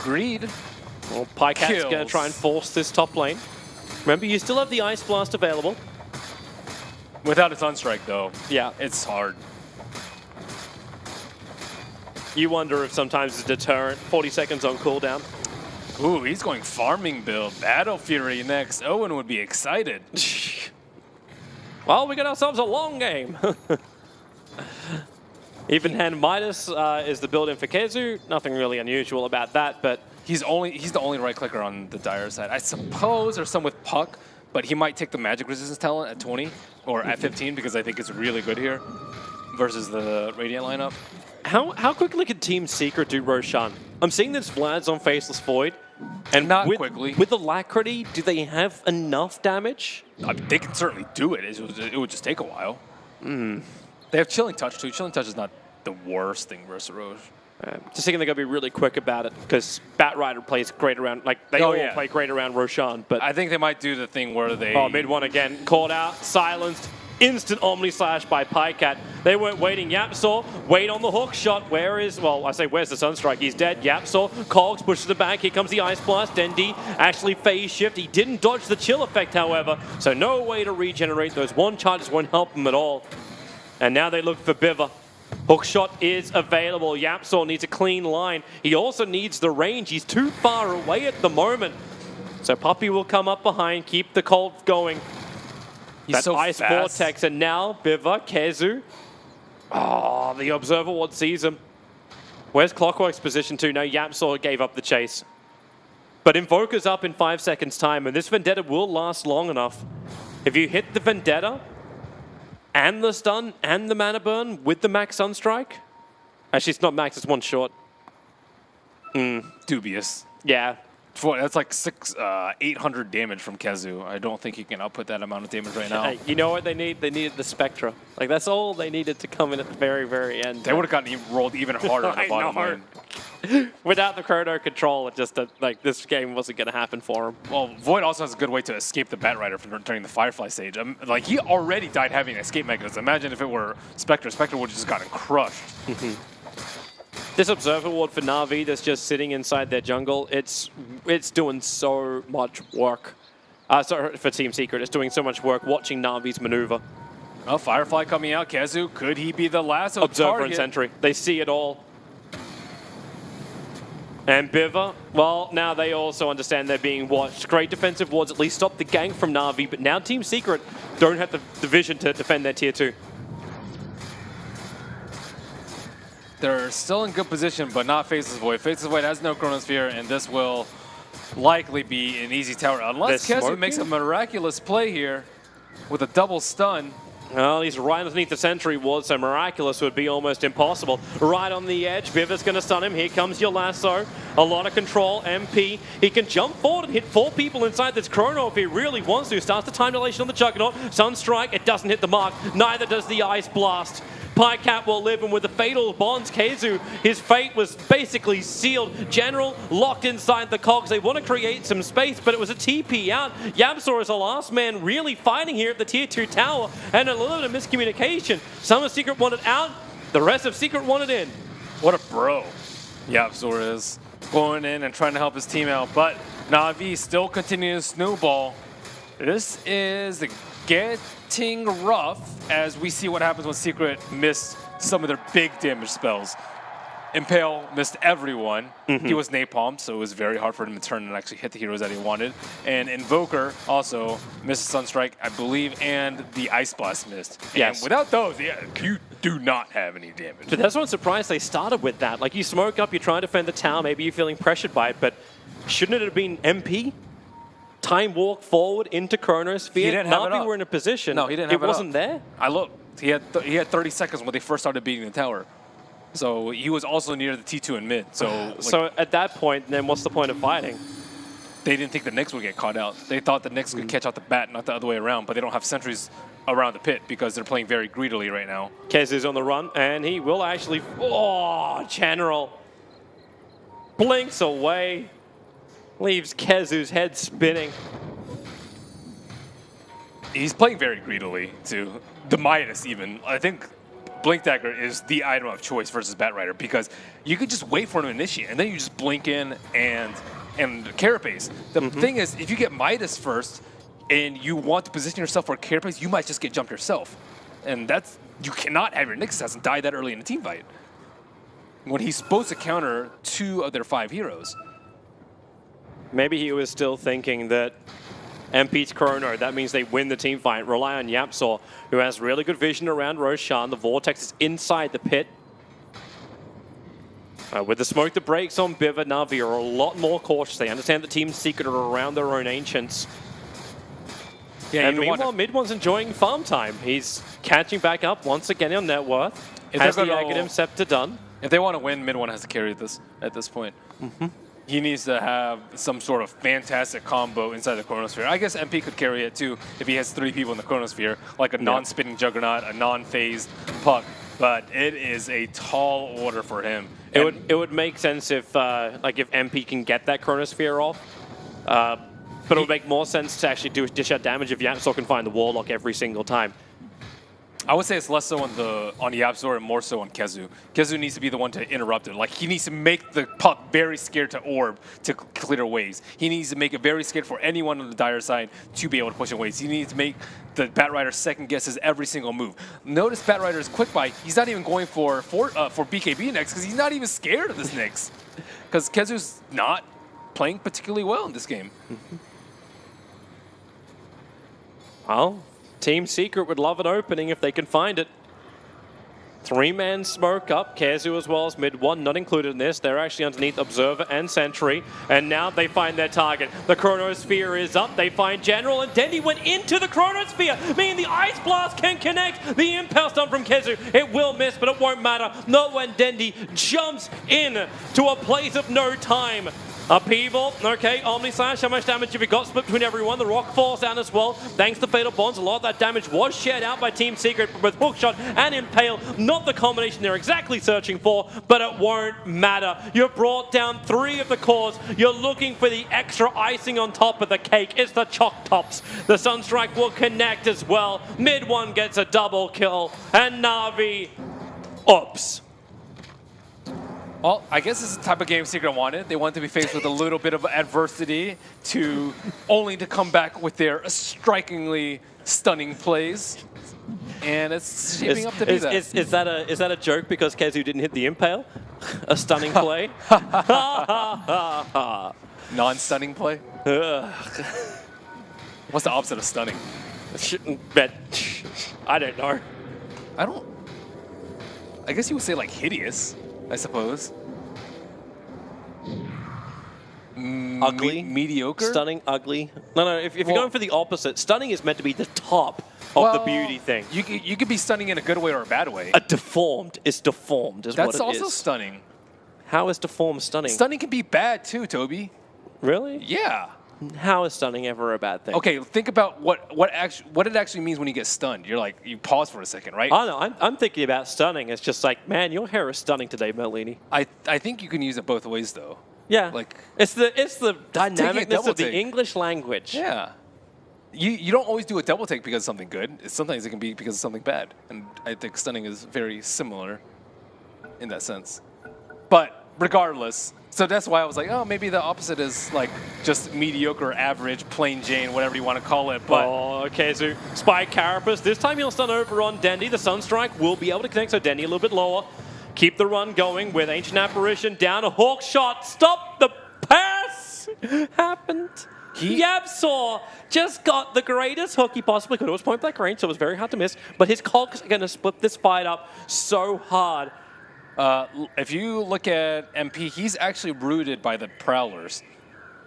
Greed. Well, Pycat's going to Kills. try and force this top lane. Remember, you still have the Ice Blast available. Without a Sunstrike, though, Yeah. it's hard. You wonder if sometimes it's a deterrent. 40 seconds on cooldown. Ooh, he's going farming build. Battle Fury next. Owen would be excited. Well, we got ourselves a long game. Even hand Midas is the build in for Kezu. Nothing really unusual about that, but He's the only right clicker on the Dire side. I suppose there's some with Puck, but he might take the magic resistance talent at 20 or at 15 because I think it's really good here versus the Radiant lineup. how quickly can Team Secret do Roshan? I'm seeing this Vlad's on Faceless Void. And Not with, quickly. With Alacrity, do they have enough damage? I mean, they can certainly do it. It would just take a while. They have Chilling Touch too. Chilling Touch is not the worst thing versus Roche. Just thinking they're going to be really quick about it because Batrider plays great around, like they all yeah. play great around Roshan. But I think they might do the thing where they... oh, mid one again, caught out, silenced, instant Omni Slash by Pycat. They weren't waiting. Yapsaw, wait on the hook shot. Where's the Sunstrike? He's dead. Yapsaw, Cogs pushes it back. Here comes the Ice Blast. Dendi actually phase shift. He didn't dodge the chill effect, however, so no way to regenerate. Those one charges won't help him at all. And now they look for Biva. Hook shot is available. Yapsaw needs a clean line. He also needs the range. He's too far away at the moment. So Puppey will come up behind, keep the cold going. He's That so Ice fast. Vortex, and now Biva, Kezu. Oh, the Observer Ward sees him. Where's Clockwork's position too? No, Yapsaw gave up the chase. But Invoker's up in 5 seconds time, and this Vendetta will last long enough. If you hit the Vendetta, and the stun, and the mana burn with the max Sunstrike. Actually, it's not max, it's one short. Dubious. Yeah. That's like 800 damage from Kezu. I don't think he can output that amount of damage right now. Hey, you know what they need? They needed the Spectra. Like, that's all they needed to come in at the very, very end. They would have gotten rolled even harder on the I bottom know. lane. Without the chrono control, it just, like, this game wasn't going to happen for him. Well, Void also has a good way to escape the Batrider from during the Firefly stage. Like, he already died having an escape mechanism. Imagine if it were Spectre. Spectre would have just gotten crushed. This Observer Ward for NaVi that's just sitting inside their jungle, it's doing so much work. Sorry, for Team Secret, it's doing so much work watching NaVi's maneuver. Well, Firefly coming out. Kezu, could he be the last Observer target? and Sentry, they see it all. And Biva, well, now they also understand they're being watched. Great defensive wards at least stop the gank from NaVi, but now Team Secret don't have the vision to defend their tier 2. They're still in good position, but not Faceless Void. Faceless Void has no Chronosphere, and this will likely be an easy tower. Unless They're Kezu makes a miraculous play here with a double stun. Well, he's right underneath the Sentry ward, so Miraculous would be almost impossible. Right on the edge, Biva's going to stun him. Here comes your lasso. A lot of control, MP. He can jump forward and hit 4 people inside this Chrono if he really wants to. Starts the time dilation on the Juggernaut. Sunstrike, it doesn't hit the mark. Neither does the Ice Blast. Pycat will live, and with the fatal bonds, Kezu, his fate was basically sealed. General locked inside the cogs. They want to create some space, but it was a TP out. Yapsaw is the last man really fighting here at the tier 2 tower, and a little bit of miscommunication. Some of Secret wanted out, the rest of Secret wanted in. What a bro Yapsaw is. Going in and trying to help his team out, but NaVi still continuing to snowball. This is getting rough as we see what happens when Secret missed some of their big damage spells. Impale missed everyone. He was napalmed, so it was very hard for him to turn and actually hit the heroes that he wanted. And Invoker also missed Sunstrike, I believe, and the Ice Blast missed. Yes. And without those, yeah, you do not have any damage. But that's why I'm surprised they started with that. Like, you smoke up, you try to defend the tower, maybe you're feeling pressured by it, but shouldn't it have been MP? Time walk forward into Chronosphere. He didn't have it NaVi up. were in a position. No, he didn't have it It wasn't up. there. I looked. He had 30 seconds when they first started beating the tower. So he was also near the T2 and mid. So, like, So at that point, then what's the point of fighting? they didn't think the Knicks would get caught out. They thought the Knicks could catch out the bat, not the other way around. But they don't have sentries around the pit because they're playing very greedily right now. Kez is on the run, and he will actually... Oh, General. Blinks away. Leaves Kezu's head spinning. He's playing very greedily, too. The Midas, even. I think Blink Dagger is the item of choice versus Batrider because you could just wait for an initiate and then you just blink in and Carapace. The thing is, if you get Midas first and you want to position yourself for Carapace, you might just get jumped yourself. And you cannot have your Nyx Assassin die that early in a team fight when he's supposed to counter 2 of their 5 heroes. Maybe he was still thinking that MP's Chrono, that means they win the team fight. Rely on YapzOr, who has really good vision around Roshan. The Vortex is inside the pit. With the smoke that breaks on Biva, NaVi are a lot more cautious. They understand the Team Secret are around their own Ancients. Yeah, and meanwhile, Mid1's enjoying farm time. He's catching back up once again on net worth. Has the Aghanim Scepter done. If they want to win, Mid1 has to carry this at this point. He needs to have some sort of fantastic combo inside the Chronosphere. I guess MP could carry it too if he has 3 people in the Chronosphere, like a non-spinning Juggernaut, a non-phased Puck. But it is a tall order for him. It would make sense if if MP can get that Chronosphere off. But it would make more sense to actually dish out damage if YapzOr can find the Warlock every single time. I would say it's less so on YapzOr and more so on KheZu. KheZu needs to be the one to interrupt it. Like, he needs to make the Puck very scared to orb to clear waves. He needs to make it very scared for anyone on the dire side to be able to push in waves. He needs to make the Batrider second guesses every single move. Notice Batrider's quick buy. He's not even going for BKB next because he's not even scared of this Nyx. Because KheZu's not playing particularly well in this game. Well, Team Secret would love an opening if they can find it. 3-man smoke up, KheZu as well as Mid1, not included in this. They're actually underneath Observer and Sentry. And now they find their target. The Chronosphere is up. They find General, and Dendy went into the Chronosphere, meaning the Ice Blast can connect. The Impulse stun from KheZu. It will miss, but it won't matter. Not when Dendy jumps in to a place of no time. Upheaval, okay, Omni Slash, how much damage have you got? Split between everyone. The Rock falls down as well. Thanks to Fatal Bonds, a lot of that damage was shared out by Team Secret with Hookshot and Impale. Not the combination they're exactly searching for, but it won't matter. You've brought down 3 of the cores. You're looking for the extra icing on top of the cake. It's the Chalk Tops. The Sunstrike will connect as well. Mid1 gets a double kill, and NaVi, oops. Well, I guess this is the type of game Secret wanted. They wanted to be faced with a little bit of adversity only to come back with their strikingly stunning plays. And it's shaping up to be that. Is that a joke because KheZu didn't hit the Impale? A stunning play? Non-stunning play? What's the opposite of stunning? I don't know. I guess you would say like hideous. I suppose. Ugly? Mediocre? Stunning, ugly. No, if you're going for the opposite, stunning is meant to be the top of the beauty thing. You could be stunning in a good way or a bad way. Deformed is what it is. That's also stunning. How is deformed stunning? Stunning can be bad too, Toby. Really? Yeah. How is stunning ever a bad thing? Okay, think about what it actually means when you get stunned. You're like, you pause for a second, right? Oh no, I'm thinking about stunning. It's just like, man, your hair is stunning today, Merlini. I think you can use it both ways though. Yeah. Like it's the dynamicness of the English language. Yeah. You don't always do a double take because of something good. Sometimes it can be because of something bad. And I think stunning is very similar in that sense. But regardless, so that's why I was like, oh, maybe the opposite is like just mediocre, average, plain Jane, whatever you want to call it. But okay, so Spy Carapace. This time he'll stun over on Dendy. The Sunstrike will be able to connect, so Dendy a little bit lower. Keep the run going with Ancient Apparition down. A Hawk Shot. Stop the pass. Happened. YapzOr just got the greatest hook he possibly could. It was point blank range, so it was very hard to miss. But his cogs are going to split this fight up so hard. If you look at MP, he's actually rooted by the Prowlers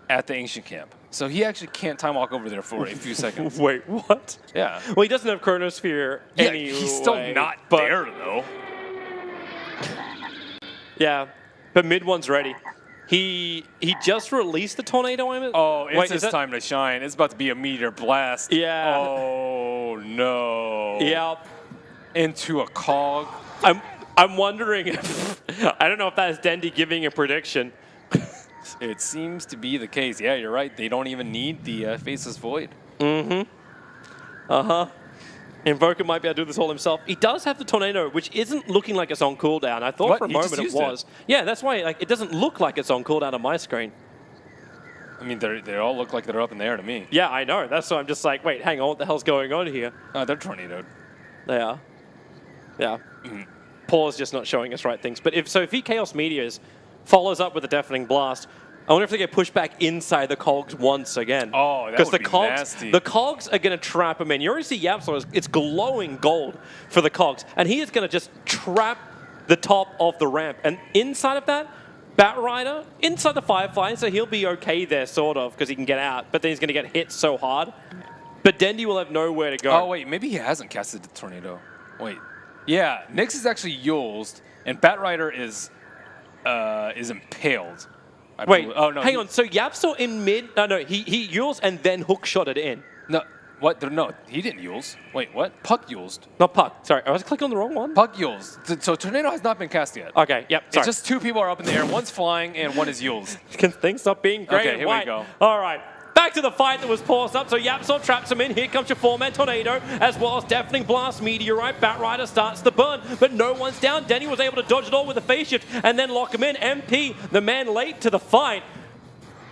at the Ancient Camp. So he actually can't time walk over there for a few seconds. Wait, what? Yeah. Well, he doesn't have Chronosphere anyway. He's still not there, though. Yeah, but Mid1's ready. He just released the Tornado Aim. Oh, it's his time to shine. It's about to be a meteor blast. Yeah. Oh, no. Yeah. Into a cog. I'm wondering if... I don't know if that is Dendy giving a prediction. It seems to be the case. Yeah, you're right. They don't even need the Faceless Void. Mm-hmm. Uh-huh. Invoker might be able to do this all himself. He does have the Tornado, which isn't looking like it's on cooldown. I thought What? for a He moment just it used was. Yeah, that's why like, it doesn't look like it's on cooldown on my screen. I mean, they all look like they're up in the air to me. Yeah, I know. That's why I'm just like, wait, hang on, what the hell's going on here? They're tornadoed. They are. Yeah. Paul's just not showing us right things. But if he Chaos Meteors, follows up with a Deafening Blast, I wonder if they get pushed back inside the cogs once again. Oh, that would be nasty. The cogs are going to trap him in. You already see Yapso, it's glowing gold for the cogs. And he is going to just trap the top of the ramp. And inside of that, Batrider, inside the Firefly, so he'll be okay there, sort of, because he can get out. But then he's going to get hit so hard. But Dendi will have nowhere to go. Oh, wait, maybe he hasn't casted the Tornado. Wait. Yeah, Nyx is actually Yulzed, and Batrider is impaled. Wait, oh, no, hang on. So Yapso in mid, no, he Yules and then hook shot it in. No, what? No, he didn't Yulz. Wait, what? Puck Yulzed. Not Puck. Sorry, I was clicking on the wrong one. Puck Yulzed. So Tornado has not been cast yet. Okay, yep, sorry. It's just two people are up in the air. One's flying and one is Yulzed. Can things stop being great Okay, and here white? we go. All right. Back to the fight that was paused up. So Yapso traps him in. Here comes your 4-man Tornado, as well as Deafening Blast, Meteorite. Batrider starts the burn, but no one's down. Denny was able to dodge it all with a phase shift and then lock him in. MP, the man late to the fight,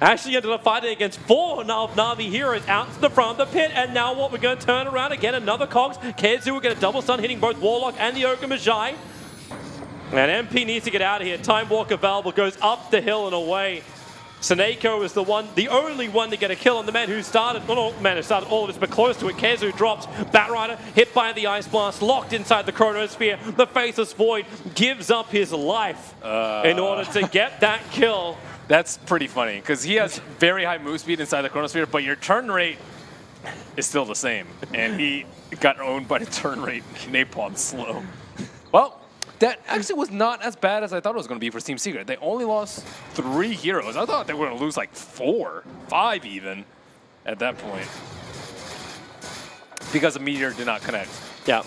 actually ended up fighting against 4 of NaVi heroes out to the front of the pit. And now what? We're going to turn around again. Another Cogs. Kezu will get a double stun, hitting both Warlock and the Ogre Magi. And MP needs to get out of here. Time Walker Valve goes up the hill and away. Seneko is the only one to get a kill on the man who started, all of this, but close to it. Kezu drops. Batrider hit by the Ice Blast, locked inside the Chronosphere. The Faceless Void gives up his life in order to get that kill. That's pretty funny, because he has very high move speed inside the Chronosphere, but your turn rate is still the same. And he got owned by the turn rate Napalm slow. Well, that actually was not as bad as I thought it was going to be for Team Secret. They only lost 3 heroes. I thought they were going to lose like 4, 5 even at that point. Because the Meteor did not connect. Yeah.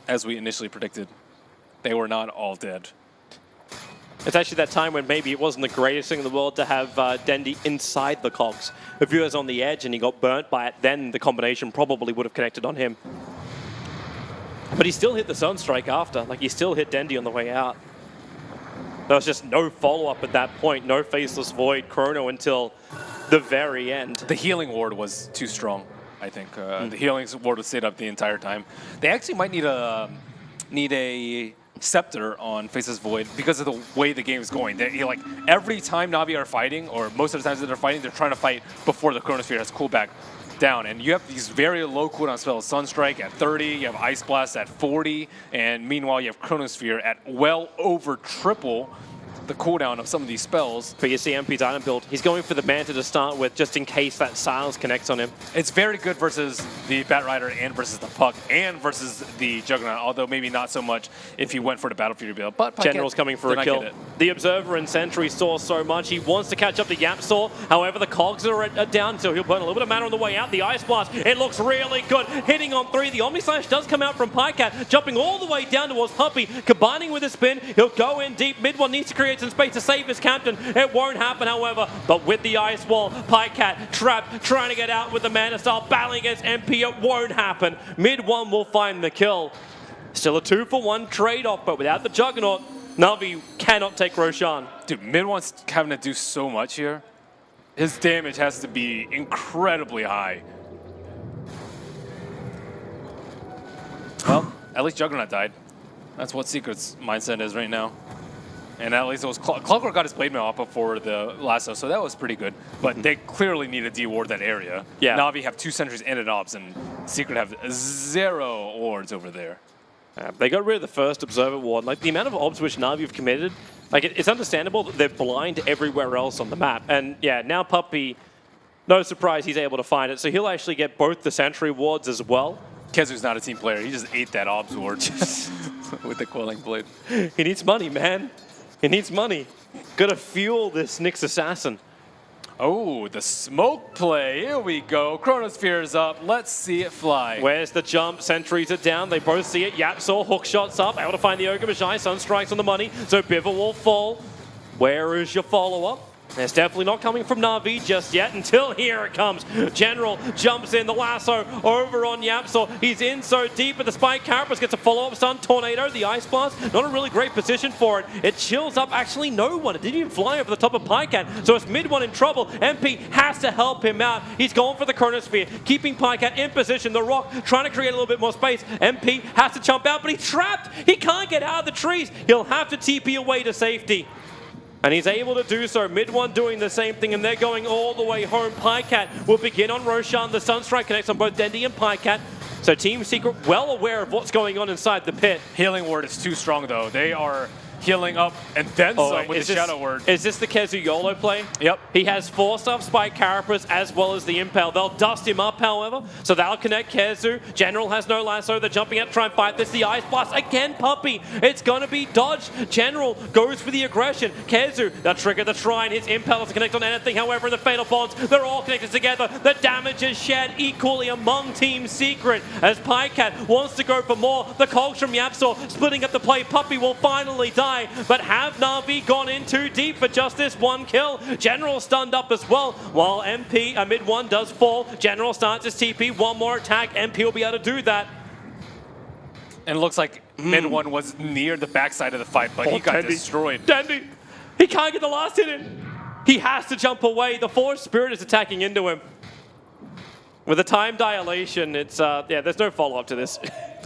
As we initially predicted. They were not all dead. It's actually that time when maybe it wasn't the greatest thing in the world to have Dendi inside the cogs. If he was on the edge and he got burnt by it, then the combination probably would have connected on him. But he still hit the Sunstrike after. Like, he still hit Dendi on the way out. There was just no follow-up at that point. No Faceless Void Chrono until the very end. The healing ward was too strong, I think. The healing ward was stayed up the entire time. They actually might need a Scepter on Faceless Void because of the way the game is going. Like, every time Navi are fighting, or most of the times that they're fighting, they're trying to fight before the Chronosphere has coolback down, and you have these very low cooldown spells. Sunstrike at 30, you have Ice Blast at 40, and meanwhile you have Chronosphere at well over triple the cooldown of some of these spells. But you see MP's item build, he's going for the Manta to start with just in case that Silence connects on him. It's very good versus the Batrider and versus the Puck and versus the Juggernaut, although maybe not so much if he went for the Battle Fury build. But General's coming for a kill. The Observer and Sentry saw so much. He wants to catch up to Yapsaw. However, the cogs are down, so he'll burn a little bit of mana on the way out. The Ice Blast, it looks really good. Hitting on 3. The Omni Slash does come out from Pycat, jumping all the way down towards Puppy, combining with his spin. He'll go in deep. Mid one needs to create some space to save his captain. It won't happen, however. But with the Ice Wall, Pycat trapped, trying to get out with the Mana Style, battling against MP. It won't happen. Mid one will find the kill. Still a 2-for-1 trade-off, but without the Juggernaut, Navi cannot take Roshan. Dude, Mid one's having to do so much here. His damage has to be incredibly high. Well, at least Juggernaut died. That's what Secret's mindset is right now. And at least it was Clockwork got his Blade Mail up before the lasso, so that was pretty good. But they clearly need to de-ward that area. Yeah. Navi have 2 sentries and an Obs, and Secret have 0 wards over there. They got rid of the first Observer Ward. Like, the amount of Obs which Navi have committed, like, it's understandable that they're blind everywhere else on the map. And yeah, now Puppy, no surprise he's able to find it. So he'll actually get both the Sentry Wards as well. Kezu's not a team player. He just ate that Obs ward with the Quelling Blade. He needs money, man. He needs money. Gotta fuel this Nyx Assassin. Oh, the smoke play. Here we go. Chronosphere is up. Let's see it fly. Where's the jump? Sentries are down. They both see it. Yapsaw, hook shots up. Able to find the Ogre Magi. Sunstrike's on the money. So Bivor will fall. Where is your follow-up? It's definitely not coming from NaVi just yet until here it comes. General jumps in, the lasso over on Yapsor. He's in so deep, but the Spike Carapace gets a follow-up stun. Tornado, the Ice Blast, not a really great position for it. It chills up actually no one. It didn't even fly over the top of Pycat, so it's mid one in trouble. MP has to help him out. He's going for the Chronosphere, keeping Pycat in position. The Rock trying to create a little bit more space. MP has to jump out, but he's trapped. He can't get out of the trees. He'll have to TP away to safety. And he's able to do so. Mid one doing the same thing, and they're going all the way home. Pycat will begin on Roshan. The Sunstrike connects on both Dendi and Pycat. So Team Secret well aware of what's going on inside the pit. Healing word is too strong, though. They are healing up and then some with the Shadow Word. Is this the Kezu YOLO play? Yep. He has 4-star Spike Carapace as well as the Impale. They'll dust him up, however, so they'll connect Kezu. General has no lasso. They're jumping out to try and fight this. The Ice Blast again, Puppey. It's going to be dodged. General goes for the aggression. Kezu, they'll trigger the Shrine. His Impale doesn't connect on anything. However, in the Fatal Bonds, they're all connected together. The damage is shared equally among Team Secret as Pycat wants to go for more. The Cogs from Yapsor splitting up the play. Puppey will finally die, but have NaVi gone in too deep for just this one kill? General stunned up as well, while MP, mid one does fall. General starts his TP, one more attack, MP will be able to do that. And it looks like mid one was near the backside of the fight, but he got destroyed. Dendi, he can't get the last hit in. He has to jump away. The Force Spirit is attacking into him. With the time dilation, it's, yeah, there's no follow-up to this.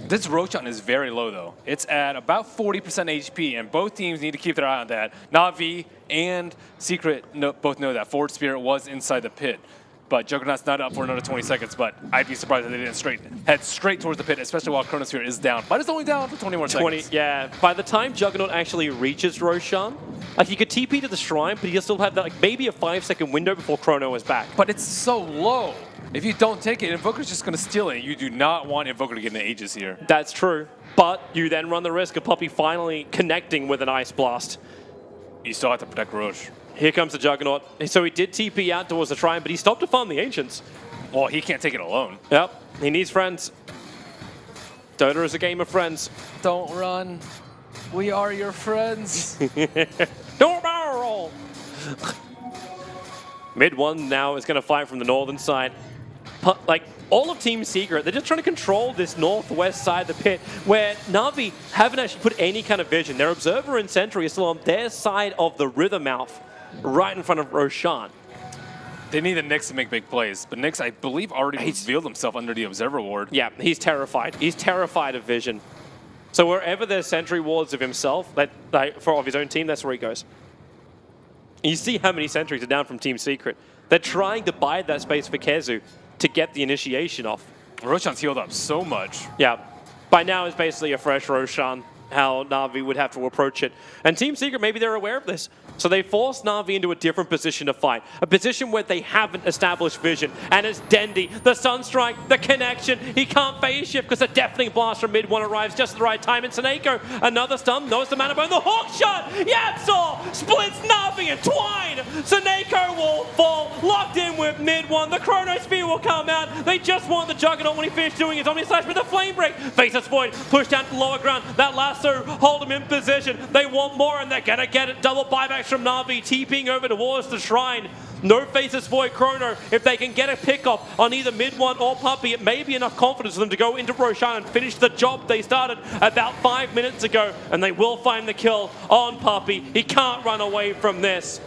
This Roshan is very low, though. It's at about 40% HP, and both teams need to keep their eye on that. NaVi and Secret both know that Forward Spirit was inside the pit. But Juggernaut's not up for another 20 seconds, but I'd be surprised if they didn't head straight towards the pit, especially while Chronosphere is down. But it's only down for 20 more seconds. Yeah, by the time Juggernaut actually reaches Roshan, like he could TP to the Shrine, but he'll still have that, like maybe a 5-second window before Chrono is back. But it's so low. If you don't take it, Invoker's just going to steal it. You do not want Invoker to get in the Aegis here. That's true. But you then run the risk of Puppey finally connecting with an Ice Blast. You still have to protect Roche. Here comes the Juggernaut. So he did TP out towards the Shrine, but he stopped to farm the Ancients. Well, he can't take it alone. Yep, he needs friends. Dota is a game of friends. Don't run. We are your friends. Don't barrel! Mid one now is going to fight from the northern side. Like, all of Team Secret, they're just trying to control this northwest side of the pit, where NaVi haven't actually put any kind of vision. Their Observer and Sentry is still on their side of the river mouth, right in front of Roshan. They need the Nyx to make big plays, but Nyx, I believe, already revealed himself under the Observer ward. Yeah, he's terrified. He's terrified of vision. So wherever there's Sentry wards of himself, of his own team, that's where he goes. You see how many sentries are down from Team Secret. They're trying to buy that space for Kezu to get the initiation off. Roshan's healed up so much. Yeah. By now it's basically a fresh Roshan, how NaVi would have to approach it. And Team Secret, maybe they're aware of this. So they forced NaVi into a different position to fight. A position where they haven't established vision. And it's Dendi, the Sunstrike, the connection. He can't phase shift because the Deafening Blast from mid one arrives just at the right time. And Seneko, another stun, knows the mana bone. The hook shot! Yapsor splits NaVi and Twine! Seneko will fall, locked in with mid one. The Chronosphere will come out. They just want the Juggernaut when he finished doing his Omni Slash with the Flame Break. Faceless Void, push down to the lower ground. That lasso, hold him in position. They want more and they're gonna get it. Double buybacks from NaVi, TPing over towards the Shrine. No Faceless Void Chrono. If they can get a pick-off on either mid one or Puppey, it may be enough confidence for them to go into Roshan and finish the job they started about 5 minutes ago. And they will find the kill on Puppey. He can't run away from this.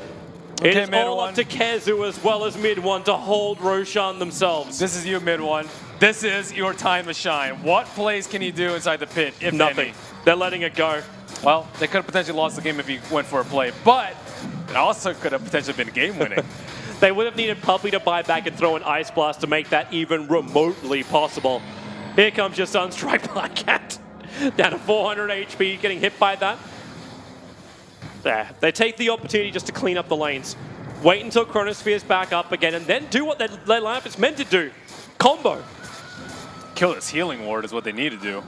It is all up to Kezu as well as mid one to hold Roshan themselves. This is you, mid one. This is your time to shine. What plays can you do inside the pit, if Nothing. any? They're letting it go. Well, they could have potentially lost the game if he went for a play, but it also could have potentially been game-winning. They would have needed Puppey to buy back and throw an Ice Blast to make that even remotely possible. Here comes your Sunstrike Blackcat. Down to 400 HP, getting hit by that. There. They take the opportunity just to clean up the lanes. Wait until Chronosphere's back up again, and then do what their lineup is meant to do. Combo. Kill this healing ward is what they need to do.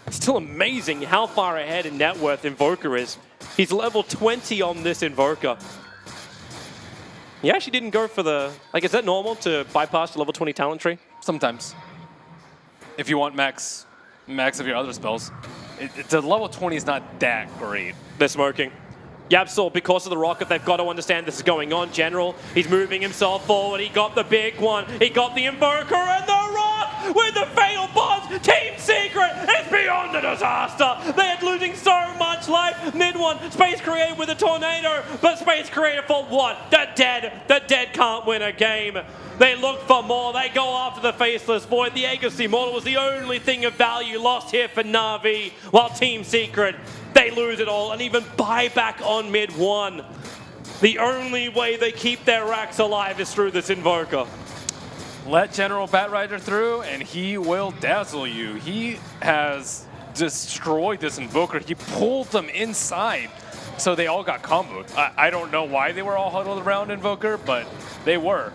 It's still amazing how far ahead in net worth Invoker is. He's level 20 on this Invoker. He actually didn't go for the... Like, is that normal to bypass the level 20 talent tree? Sometimes. If you want max of your other spells. The level 20 is not that great. They're smoking. Yapsor, because of the rocket, they've got to understand this is going on. General, he's moving himself forward. He got the big one. He got the Invoker and the rock with the fatal bombs. Team Secret is beyond a disaster. They're losing so much life. Mid one, Space Creator with a tornado. But Space Creator for what? The dead. The dead can't win a game. They look for more. They go after the Faceless Void. The Aegis Immortal was the only thing of value lost here for NaVi, while Team Secret, they lose it all and even buyback on mid one. The only way they keep their racks alive is through this Invoker. Let General Batrider through and he will dazzle you. He has destroyed this Invoker. He pulled them inside, so they all got comboed. I don't know why they were all huddled around Invoker, but they were.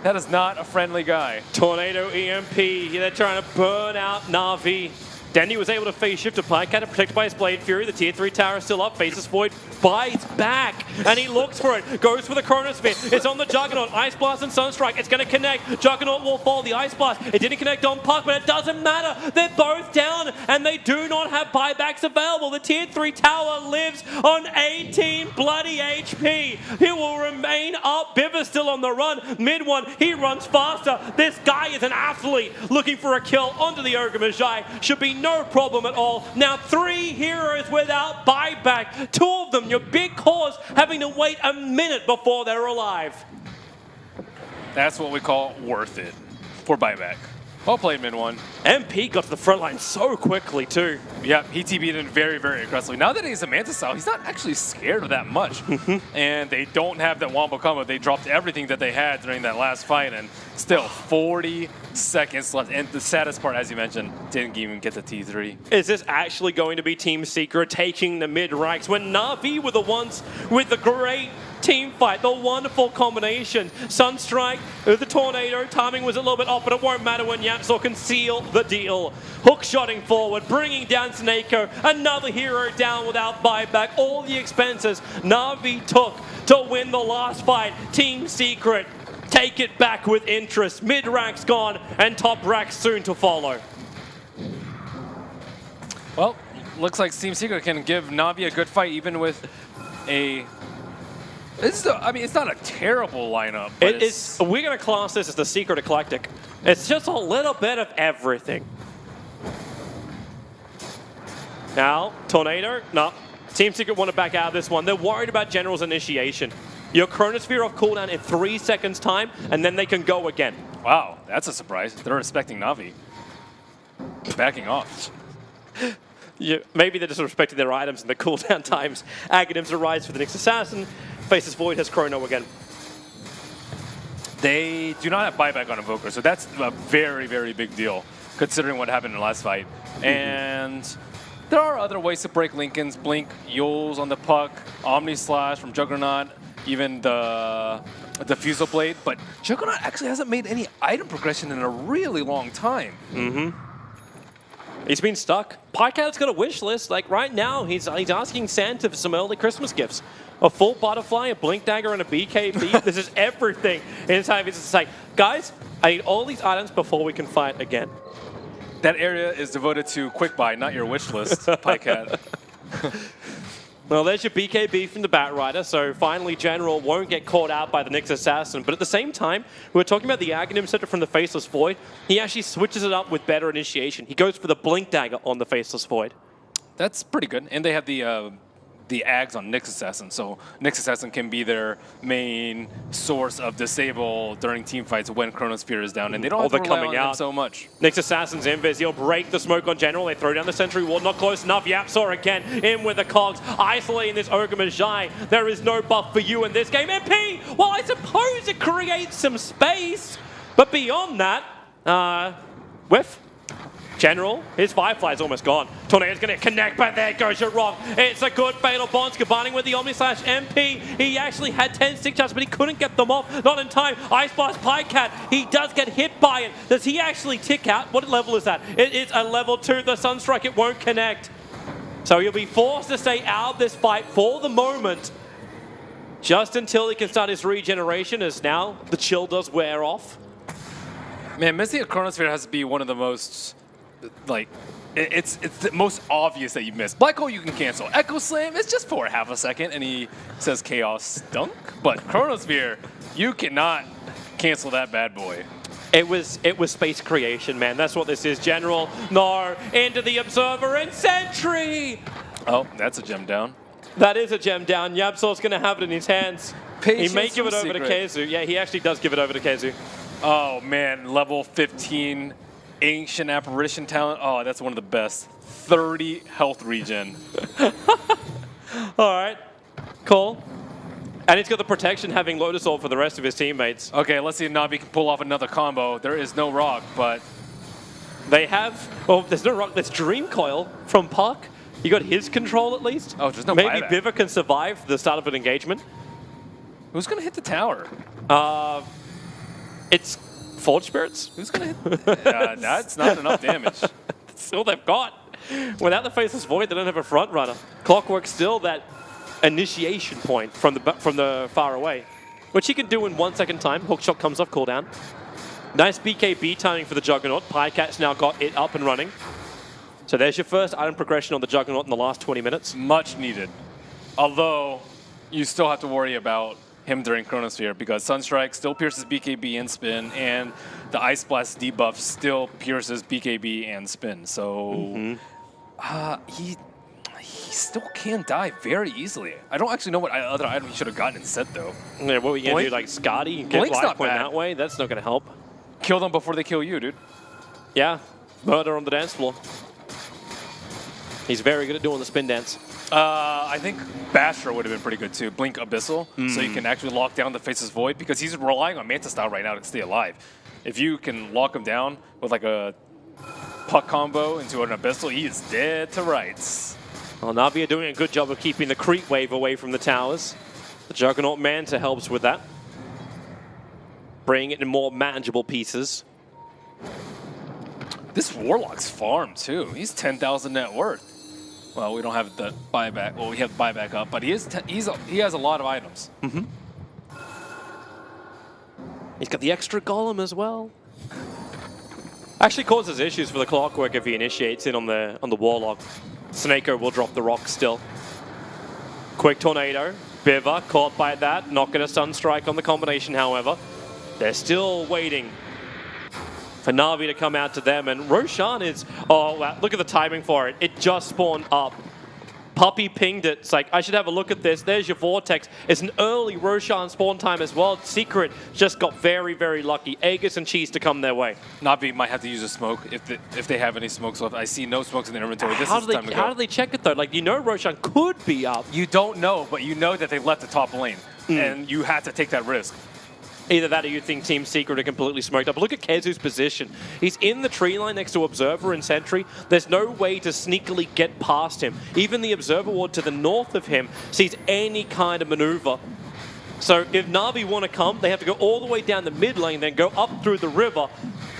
That is not a friendly guy. Tornado EMP, they're trying to burn out NaVi. Dendy was able to phase shift to Pycat, protected by his Blade Fury. The tier 3 tower is still up. Faceless Void bites back, and he looks for it. Goes for the Chronosphere. It's on the Juggernaut. Ice Blast and Sunstrike. It's going to connect. Juggernaut will fall. The Ice Blast. It didn't connect on Puck, but it doesn't matter. They're both down, and they do not have buybacks available. The tier 3 tower lives on 18 bloody HP. He will remain up. Biva's still on the run. Mid one, he runs faster. This guy is an athlete looking for a kill onto the Ogre Magi. Should be no problem at all. Now 3 heroes without buyback. 2 of them, your big cause, having to wait a minute before they're alive. That's what we call worth it for buyback. Well played, mid one. MP got to the front line so quickly too. Yep, he TB'd in very, very aggressively. Now that he's a Manta style, he's not actually scared of that much. And they don't have that wombo combo. They dropped everything that they had during that last fight, and still 40 seconds left. And the saddest part, as you mentioned, didn't even get the T3. Is this actually going to be Team Secret taking the mid ranks when NaVi were the ones with the great team fight, the wonderful combination? Sunstrike with the tornado, timing was a little bit off, but it won't matter when Yapsor can seal the deal. Hook shotting forward, bringing down Snako, another hero down without buyback. All the expenses NaVi took to win the last fight. Team Secret take it back with interest. Mid ranks gone, and top racks soon to follow. Well, looks like Team Secret can give NaVi a good fight, even with a... I mean, it's not a terrible lineup. But we're going to class this as the Secret Eclectic. It's just a little bit of everything. Now, Tornado, no. Team Secret want to back out of this one. They're worried about General's initiation. Your Chronosphere off cooldown in 3 seconds time, and then they can go again. Wow, that's a surprise. They're respecting NaVi. Backing off. Yeah, maybe they're just respecting their items and the cooldown times. Aghanims arise for the next assassin. Faceless Void has Chrono again. They do not have buyback on Invoker, so that's a very, very big deal, considering what happened in the last fight. And there are other ways to break Lincoln's Blink, Yules on the Puck, Omni Slash from Juggernaut, even the Diffusal Blade, but Juggernaut actually hasn't made any item progression in a really long time. He's been stuck. Pycat's got a wish list. Like right now, he's asking Santa for some early Christmas gifts. A full butterfly, a blink dagger, and a BKB. This is everything. And it's time to say, guys, I need all these items before we can fight again. That area is devoted to quick buy, not your wish list, Pycat. Well, there's your BKB from the Batrider, so finally General won't get caught out by the next assassin. But at the same time, we're talking about the Aghanim Scepter from the Faceless Void. He actually switches it up with better initiation. He goes for the Blink Dagger on the Faceless Void. That's pretty good. And they have the Ags on Nyx Assassin, so Nyx Assassin can be their main source of disable during team fights when Chronosphere is down, and they don't have to rely on them so much. Nyx Assassin's invis, he'll break the smoke on General, they throw down the Sentry Ward, not close enough. Yapsor again, in with the cogs, isolating this Ogre Magi. There is no buff for you in this game. MP, well, I suppose it creates some space, but beyond that, whiff. General, his Firefly's almost gone. Tornado's going to connect, but there goes your rock. It's a good Fatal Bonds combining with the Omni Slash MP. He actually had 10 stick shots, but he couldn't get them off. Not in time. Ice Blast Pycat, he does get hit by it. Does he actually tick out? What level is that? It is a level 2. The Sunstrike, it won't connect. So he'll be forced to stay out of this fight for the moment, just until he can start his regeneration, as now the chill does wear off. Man, missing a Chronosphere has to be one of the most, like, it's the most obvious that you missed. Black Hole you can cancel. Echo Slam, it's just for half a second, and he says Chaos Dunk. But Chronosphere, you cannot cancel that bad boy. It was space creation, man. That's what this is. General, no, into the Observer and Sentry! Oh, that's a gem down. That is a gem down. Yabsor's going to have it in his hands. Patience He may give it from over to Secret. Keizu. Yeah, he actually does give it over to Keizu. Oh, man, level 15 Ancient Apparition talent. Oh, that's one of the best. 30 health regen. All right, cool. And he's got the protection having Lotus Orb for the rest of his teammates. Okay, let's see if NaVi can pull off another combo. There is no rock, but They have, well, there's no rock. There's Dream Coil from Puck. You got his control at least. Oh, there's no Maybe buyback. Biva can survive the start of an engagement. who's going to hit the tower? It's Forge Spirits. Who's going to hit? That's not enough damage. That's all they've got. Without the Faceless Void, they don't have a front runner. Clockwork's still that initiation point from the far away, which he can do in 1 second time. Hookshot comes off cooldown. Nice BKB timing for the Juggernaut. Pycat's now got it up and running. So there's your first item progression on the Juggernaut in the last 20 minutes. Much needed. Although, you still have to worry about him during Chronosphere because Sunstrike still pierces BKB and spin, and the Ice Blast debuff still pierces BKB and spin. So he still can die very easily. I don't actually know what other item he should have gotten instead, though. Yeah, what were you going to do, Blink? like Scotty and get Blink's life not point bad. that way? That's not going to help. Kill them before they kill you, dude. Yeah, murder on the dance floor. He's very good at doing the spin dance. I think Basher would have been pretty good too. Blink Abyssal, so you can actually lock down the Faceless Void because he's relying on Manta Style right now to stay alive. If you can lock him down with like a Puck combo into an Abyssal, he is dead to rights. Well, NaVi are doing a good job of keeping the creep wave away from the towers. The Juggernaut Manta helps with that. Bringing it in more manageable pieces. This Warlock's farm too. He's 10,000 net worth. Well, we don't have the buyback. Well, we have the buyback up, but he has a lot of items. He's got the extra golem as well. Actually causes issues for the Clockwork if he initiates in on the Warlock. Snako will drop the rock still. Quick Tornado. Biva caught by that. Not going to Sunstrike on the combination, however. They're still waiting for NaVi to come out to them, and Roshan is, oh wow, look at the timing for it. It just spawned up. Puppy pinged it. It's like, I should have a look at this. There's your Vortex. It's an early Roshan spawn time as well. Secret just got very, very lucky. Aegis and Cheese to come their way. NaVi might have to use a smoke if they have any smokes left. I see no smokes in their inventory. This is the time to go. How do they check it though? Like, you know Roshan could be up. You don't know, but you know that they left the top lane, and you had to take that risk. Either that or you think Team Secret are completely smoked up. Look at Kezu's position. He's in the tree line next to Observer and Sentry. There's no way to sneakily get past him. Even the Observer ward to the north of him sees any kind of maneuver. So if NaVi want to come, they have to go all the way down the mid lane, then go up through the river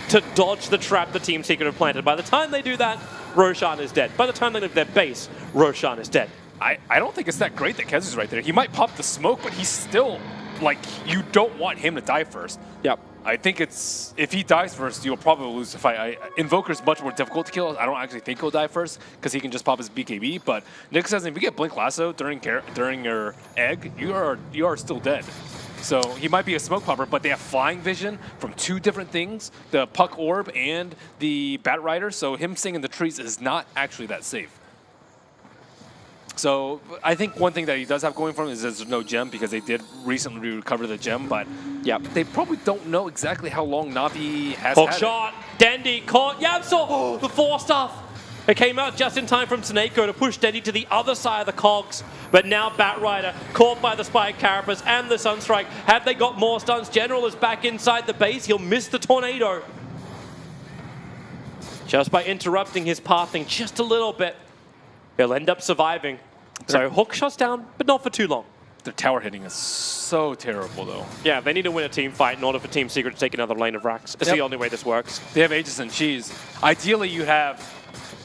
to dodge the trap the Team Secret have planted. By the time they do that, Roshan is dead. By the time they leave their base, Roshan is dead. I don't think it's that great that Kezu's right there. He might pop the smoke, but he's still, like, you don't want him to die first. Yep. I think it's, if he dies first, you'll probably lose the fight. Invoker's much more difficult to kill. I don't actually think he'll die first because he can just pop his BKB. But Nick says if you get Blink Lasso during your egg, you are still dead. So he might be a smoke popper, but they have flying vision from two different things, the Puck Orb and the Bat Rider. So him staying in the trees is not actually that safe. So I think one thing that he does have going for him is there's no gem because they did recently recover the gem, but Yep. they probably don't know exactly how long NaVi has Hook had shot, Dendy caught, Yabso, oh, the 4 stuff. It came out just in time from Snako to push Dendy to the other side of the cogs, but now Batrider caught by the Spike Carapace and the Sunstrike. Have they got more stuns? General is back inside the base. He'll miss the Tornado. Just by interrupting his pathing just a little bit, he'll end up surviving. So Hook shots down, but not for too long. Their tower hitting is so terrible, though. Yeah, they need to win a team fight in order for Team Secret to take another lane of racks. It's the only way this works. They have Aegis and Cheese. Ideally, you have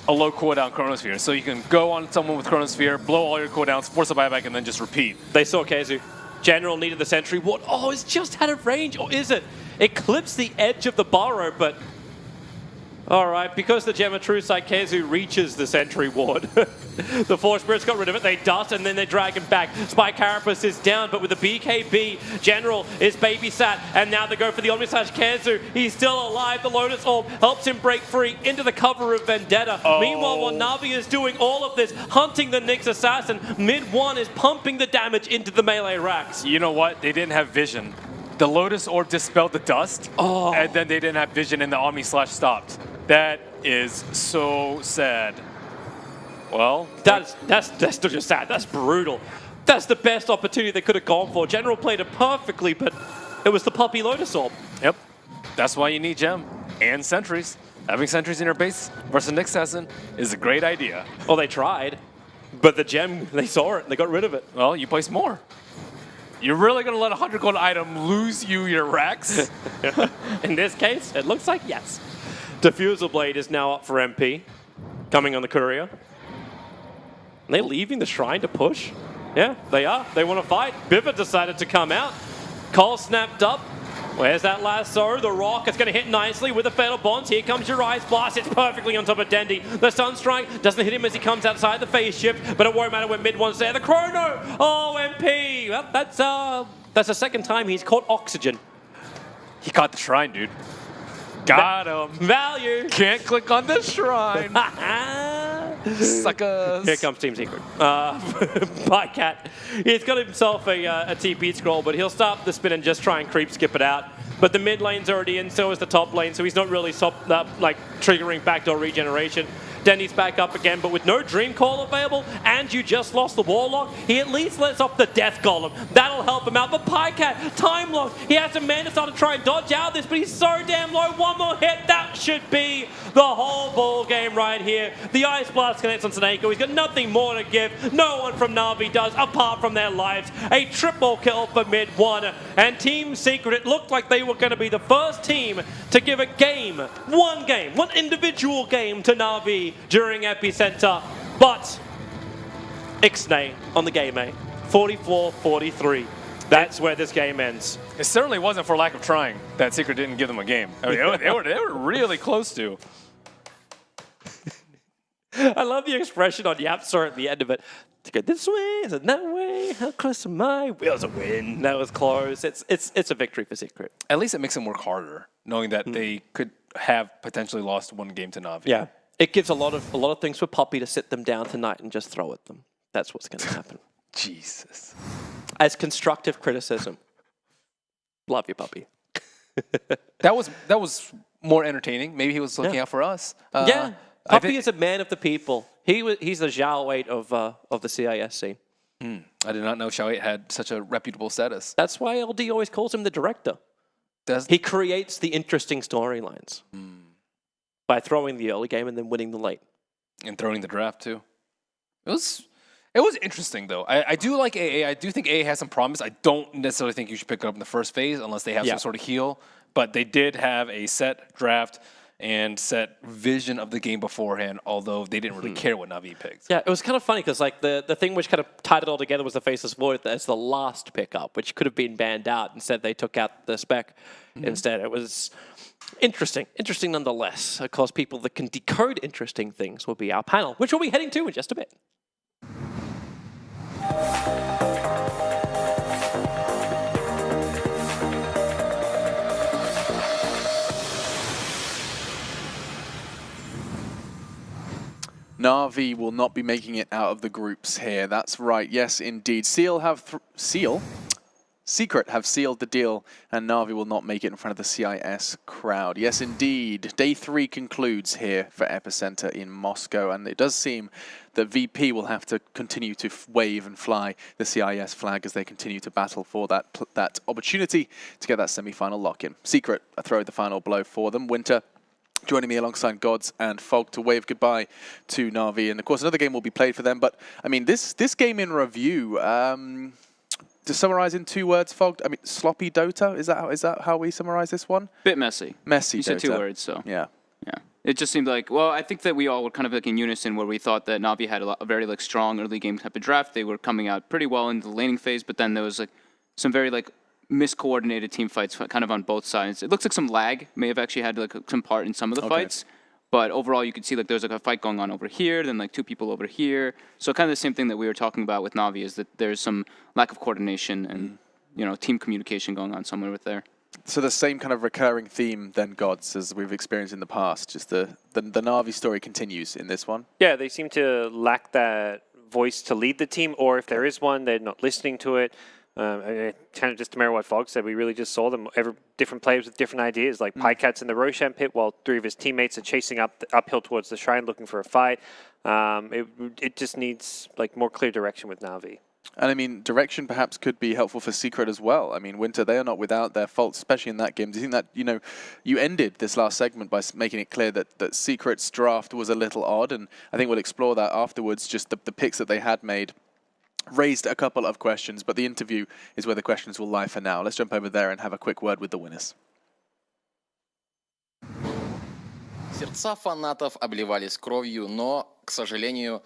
a low cooldown Chronosphere, so you can go on someone with Chronosphere, blow all your cooldowns, force a buyback, and then just repeat. They saw Kezu. General needed the sentry ward. Oh, it's just out of range, or is it? It clips the edge of the burrow, but All right, because the Gem of True Sight Kezu reaches the Sentry Ward, the Force Spirits got rid of it, they dust, and then they drag him back. Spy Carapace is down, but with the BKB, General is babysat, and now they go for the Omnislash Kezu. He's still alive. The Lotus Orb helps him break free into the cover of Vendetta. Meanwhile, while NaVi is doing all of this, hunting the Nyx Assassin, mid-1 is pumping the damage into the melee racks. You know what? They didn't have vision. The Lotus Orb dispelled the dust, and then they didn't have vision, and the Omnislash stopped. That is so sad. Well, that's not just sad. That's brutal. That's the best opportunity they could have gone for. General played it perfectly, but it was the puppy Lotus Orb. Yep. That's why you need Gem and sentries. Having sentries in your base versus Nyx Assassin is a great idea. Well, they tried, but the Gem, they saw it and they got rid of it. Well, you place more. You're really going to let a 100 gold item lose you your racks? In this case, it looks like yes. Diffusal Blade is now up for MP, coming on the Courier. Are they leaving the Shrine to push? Yeah, they are. They want to fight. Biva decided to come out. Cole snapped up. Where's that lasso? The rock is going to hit nicely with the Fatal Bonds. Here comes your Ice Blast. It's perfectly on top of Dendy. The Sunstrike doesn't hit him as he comes outside the phase shift, but it won't matter when mid-one's there. The Chrono! Oh, MP! Well, that's the second time he's caught oxygen. He caught the Shrine, dude. Got him. Value. Can't click on the Shrine. Suckers. Here comes Team Secret. Bycat. He's got himself a TP scroll, but he'll start the spin and just try and creep skip it out. But the mid lane's already in, so is the top lane, so he's not really triggering backdoor regeneration. Denny's back up again, but with no Dream Call available, and you just lost the Warlock, he at least lets off the Death Golem. That'll help him out. But Pycat, time lock. He has some mana to try and dodge out of this, but he's so damn low. One more hit, that should be the whole ball game right here. The Ice Blast connects on Snako. He's got nothing more to give. No one from NaVi does, apart from their lives. A triple kill for mid-1. And Team Secret, it looked like they were going to be the first team to give a game, one individual game to NaVi during Epicenter, but Ixnay on the game, 44-43. That's where this game ends. It certainly wasn't for lack of trying that Secret didn't give them a game. I mean, they were really close to. I love the expression on Yapster at the end of it. To go this way, is it that way? How close am I? Wheels a win. That was close. It's a victory for Secret. At least it makes them work harder, knowing that they could have potentially lost one game to NaVi. Yeah. It gives a lot of things for Poppy to sit them down tonight and just throw at them. That's what's going to happen. Jesus. As constructive criticism. Love you, Poppy. That was more entertaining. Maybe he was looking out for us. Yeah. Poppy is a man of the people. He's the Zhao 8 of the CIS scene. I did not know Xiao 8 had such a reputable status. That's why LD always calls him the director. He creates the interesting storylines by throwing the early game and then winning the late. And throwing the draft, too. It was interesting, though. I do like AA. I do think AA has some promise. I don't necessarily think you should pick it up in the first phase unless they have some sort of heal. But they did have a set draft and set vision of the game beforehand, although they didn't really care what NaVi picked. Yeah, it was kind of funny because the thing which kind of tied it all together was the Faceless Void as the last pickup, which could have been banned out. Instead, they took out the spec instead. It was interesting nonetheless. Of course, people that can decode interesting things will be our panel, which we'll be heading to in just a bit. NaVi will not be making it out of the groups here. That's right. Yes, indeed. Secret have sealed the deal, and NaVi will not make it in front of the CIS crowd. Yes, indeed. Day 3 concludes here for Epicenter in Moscow, and it does seem that VP will have to continue to wave and fly the CIS flag as they continue to battle for that opportunity to get that semi-final lock-in. Secret throw the final blow for them. Winter joining me alongside Gods and Fog to wave goodbye to NaVi. And of course, another game will be played for them. But I mean, this game in review, to summarize in 2 words, Fog, I mean, sloppy Dota? Is that how we summarize this one? Bit messy. Messy You Dota. said 2 words, so. Yeah. Yeah. It just seemed like, well, I think that we all were kind of like in unison where we thought that NaVi had a very like strong early game type of draft. They were coming out pretty well into the laning phase, but then there was like some very like miscoordinated team fights kind of on both sides. It looks like some lag may have actually had like some part in some of the fights, But overall, you could see like there's like a fight going on over here, then like 2 people over here. So kind of the same thing that we were talking about with NaVi is that there's some lack of coordination and team communication going on somewhere with there. So the same kind of recurring theme then, Gods, as we've experienced in the past. Just the NaVi story continues in this one. Yeah, they seem to lack that voice to lead the team, or if there is one, they're not listening to it. Kind of just to mirror what Fog said, we really just saw them, different players with different ideas, like Pycat's in the Roshan pit while 3 of his teammates are chasing uphill towards the shrine looking for a fight. It just needs like more clear direction with NaVi. And I mean, direction perhaps could be helpful for Secret as well. I mean, Winter, they are not without their faults, especially in that game. Do you think that, you ended this last segment by making it clear that Secret's draft was a little odd, and I think we'll explore that afterwards, just the picks that they had made raised a couple of questions, but the interview is where the questions will lie for now. Let's jump over there and have a quick word with the winners. Сердца фанатов обливались кровью, но, к сожалению,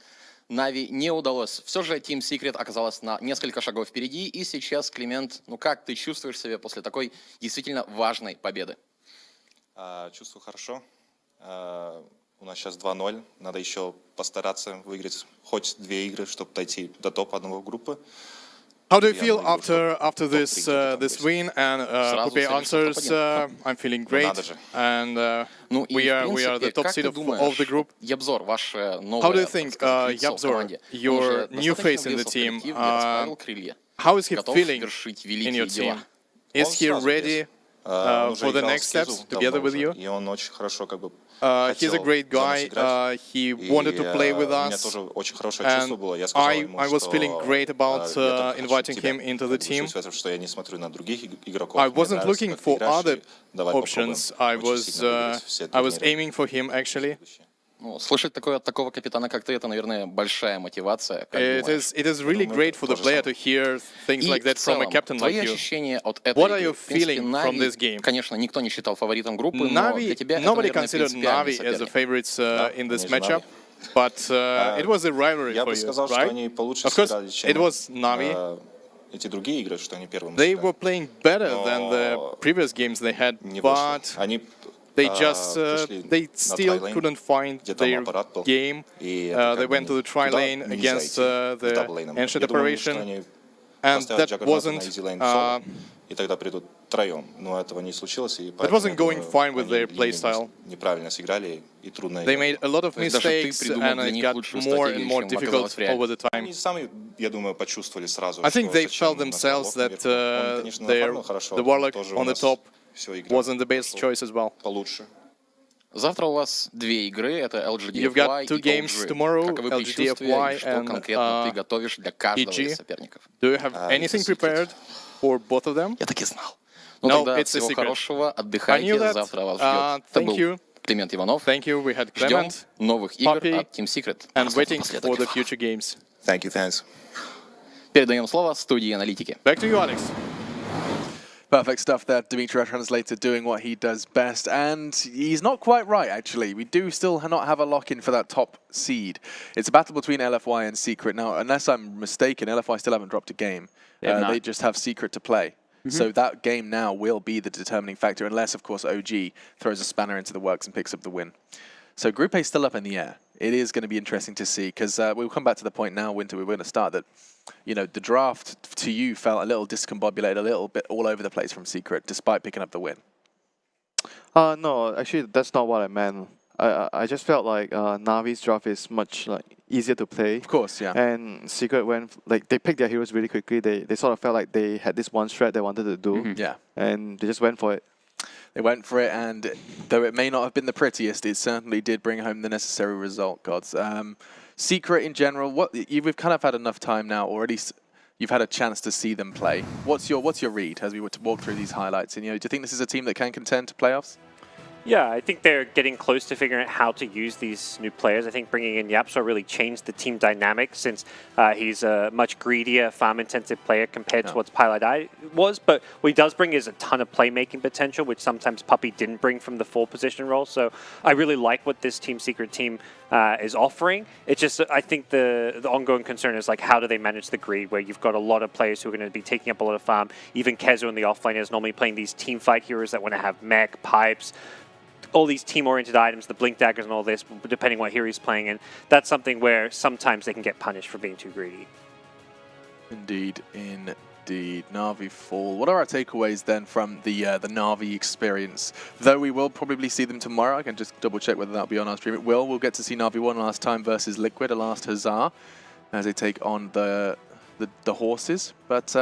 NaVi не удалось. Все же Team Secret оказалась на несколько шагов впереди, и сейчас, Климент, как ты чувствуешь себя после такой действительно важной победы? Чувствую хорошо. У нас сейчас 2-0. Надо еще постараться выиграть хоть 2 игры, чтобы дойти до топ-1 группы. How do you feel after this win? And Puppy answers, I'm feeling great, and we are the top seed of the group. How do you think, Yabzor, your new face in the team, how is he feeling in your team? Is he ready for the next steps together with you? He's a great guy. He wanted to play with us, and I was feeling great about inviting him into the team. I wasn't looking for other options. I was aiming for him, actually. Слышать такое от такого капитана, как ты, это, наверное, большая мотивация. It is really great for the player to hear things like that from a captain like you. What are you feeling from this game? Конечно, никто не считал фаворитом группы, но для тебя это, nobody considered NaVi as the favorites in this matchup, but it was a rivalry for you, right? Of course, it was NaVi. They were playing better than the previous games they had, but they still couldn't find their game. They went to the tri-lane against the ancient operation, and that wasn't going fine with their playstyle. They made a lot of mistakes, and it got more and more difficult over the time. I think they felt themselves that the Warlock on the top wasn't the best choice as well. Завтра у вас 2 игры, это LGDFY You've got 2 games tomorrow, как вы LGDFY что конкретно ты готовишь для каждого из EG. соперников? Do you have anything prepared for both of them? Я так и знал. No, тогда it's a всего secret. хорошего, I knew отдыхайте, that. завтра вас ждет. Это Thank был you. Климент Иванов. Thank you. We had Ждем Clement, новых игр Puppy, от Team Secret. and waiting for the future games. Thank you, thanks. Передаем слово студии аналитики. Back to you, Alex. Perfect stuff there. Dimitri, our translator, doing what he does best. And he's not quite right, actually. We do still not have a lock-in for that top seed. It's a battle between LFY and Secret. Now, unless I'm mistaken, LFY still haven't dropped a game. They just have Secret to play. So that game now will be the determining factor, unless, of course, OG throws a spanner into the works and picks up the win. So Group A is still up in the air. It is going to be interesting to see, because we'll come back to the point now, Winter, we're going to start that, the draft to you felt a little discombobulated, a little bit all over the place from Secret, despite picking up the win. No, actually, that's not what I meant. I just felt like NaVi's draft is much easier to play. Of course, yeah. And Secret went, they picked their heroes really quickly. They sort of felt like they had this one strat they wanted to do. Yeah. And they just went for it. They went for it, and though it may not have been the prettiest, it certainly did bring home the necessary result, Gods. Secret in general, we've kind of had enough time now already. You've had a chance to see them play. What's your read as we were to walk through these highlights? And do you think this is a team that can contend to playoffs? Yeah, I think they're getting close to figuring out how to use these new players. I think bringing in Yapsor really changed the team dynamic, since he's a much greedier, farm-intensive player compared to what Pilot I was. But what he does bring is a ton of playmaking potential, which sometimes Puppy didn't bring from the 4-position role. So I really like what this Team Secret team is offering. It's just, I think the ongoing concern is how do they manage the greed, where you've got a lot of players who are going to be taking up a lot of farm. Even Kezo in the offlane is normally playing these team fight heroes that want to have mech, pipes, all these team-oriented items, the blink daggers and all this, depending what hero he's playing in, that's something where sometimes they can get punished for being too greedy. Indeed, indeed. NaVi fall. What are our takeaways then from the NaVi experience? Though we will probably see them tomorrow, I can just double check whether that'll be on our stream. It will. We'll get to see NaVi one last time versus Liquid, a last huzzah, as they take on the horses. But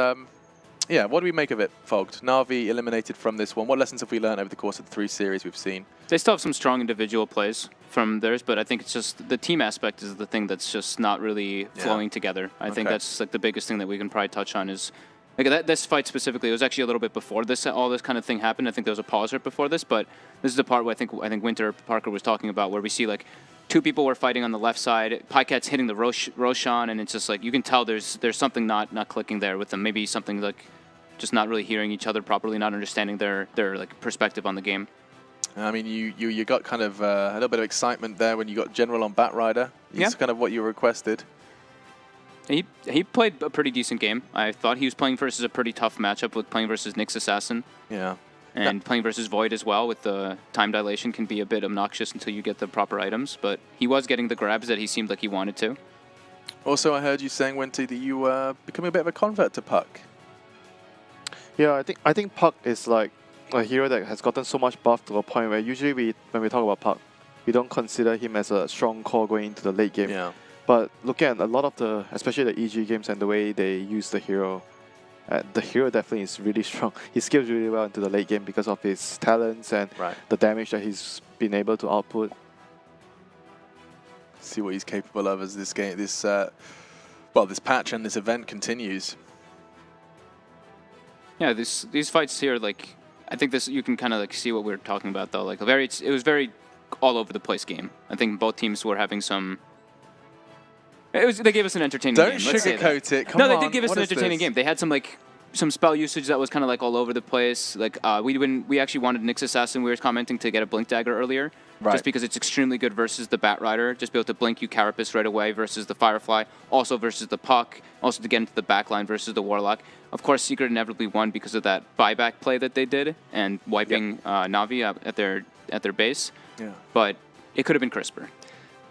yeah, what do we make of it, Fogged? NaVi eliminated from this one. What lessons have we learned over the course of the 3 series we've seen? They still have some strong individual plays from theirs, but I think it's just the team aspect is the thing that's just not really flowing together. I think that's like the biggest thing that we can probably touch on is like this fight specifically. It was actually a little bit before this, all this kind of thing happened. I think there was a pause right before this, but this is the part where I think Winter Parker was talking about, where we see like 2 people were fighting on the left side. Picat's hitting the Roshan, and it's just like you can tell there's something not clicking there with them. Maybe something like just not really hearing each other properly, not understanding their like perspective on the game. I mean, you got kind of a little bit of excitement there when you got General on Batrider. It's kind of what you requested. He played a pretty decent game. I thought he was playing versus a pretty tough matchup with playing versus Nyx Assassin. Yeah. And playing versus Void as well with the time dilation can be a bit obnoxious until you get the proper items. But he was getting the grabs that he seemed like he wanted to. Also, I heard you saying, Winty, that you were becoming a bit of a convert to Puck. Yeah, I think Puck is like a hero that has gotten so much buff to a point where usually when we talk about Puck, we don't consider him as a strong core going into the late game. Yeah. But looking at a lot of the, especially the EG games and the way they use the hero definitely is really strong. He scales really well into the late game because of his talents and the damage that he's been able to output. See what he's capable of as this game, this patch and this event continues. Yeah, these fights here, like I think this you can kind of like see what we're talking about though. Like it was very all over the place game. I think both teams were having some. They gave us an entertaining game. Don't sugarcoat it. Come on. on. No, they did give us an entertaining game. They had some spell usage that was kind of like all over the place. Like we actually wanted Nyx Assassin. We were commenting to get a Blink Dagger earlier, just because it's extremely good versus the Batrider. Just be able to blink you Carapace right away versus the Firefly. Also versus the Puck. Also to get into the backline versus the Warlock. Of course, Secret inevitably won because of that buyback play that they did and wiping NaVi at their base. Yeah. But it could have been crisper.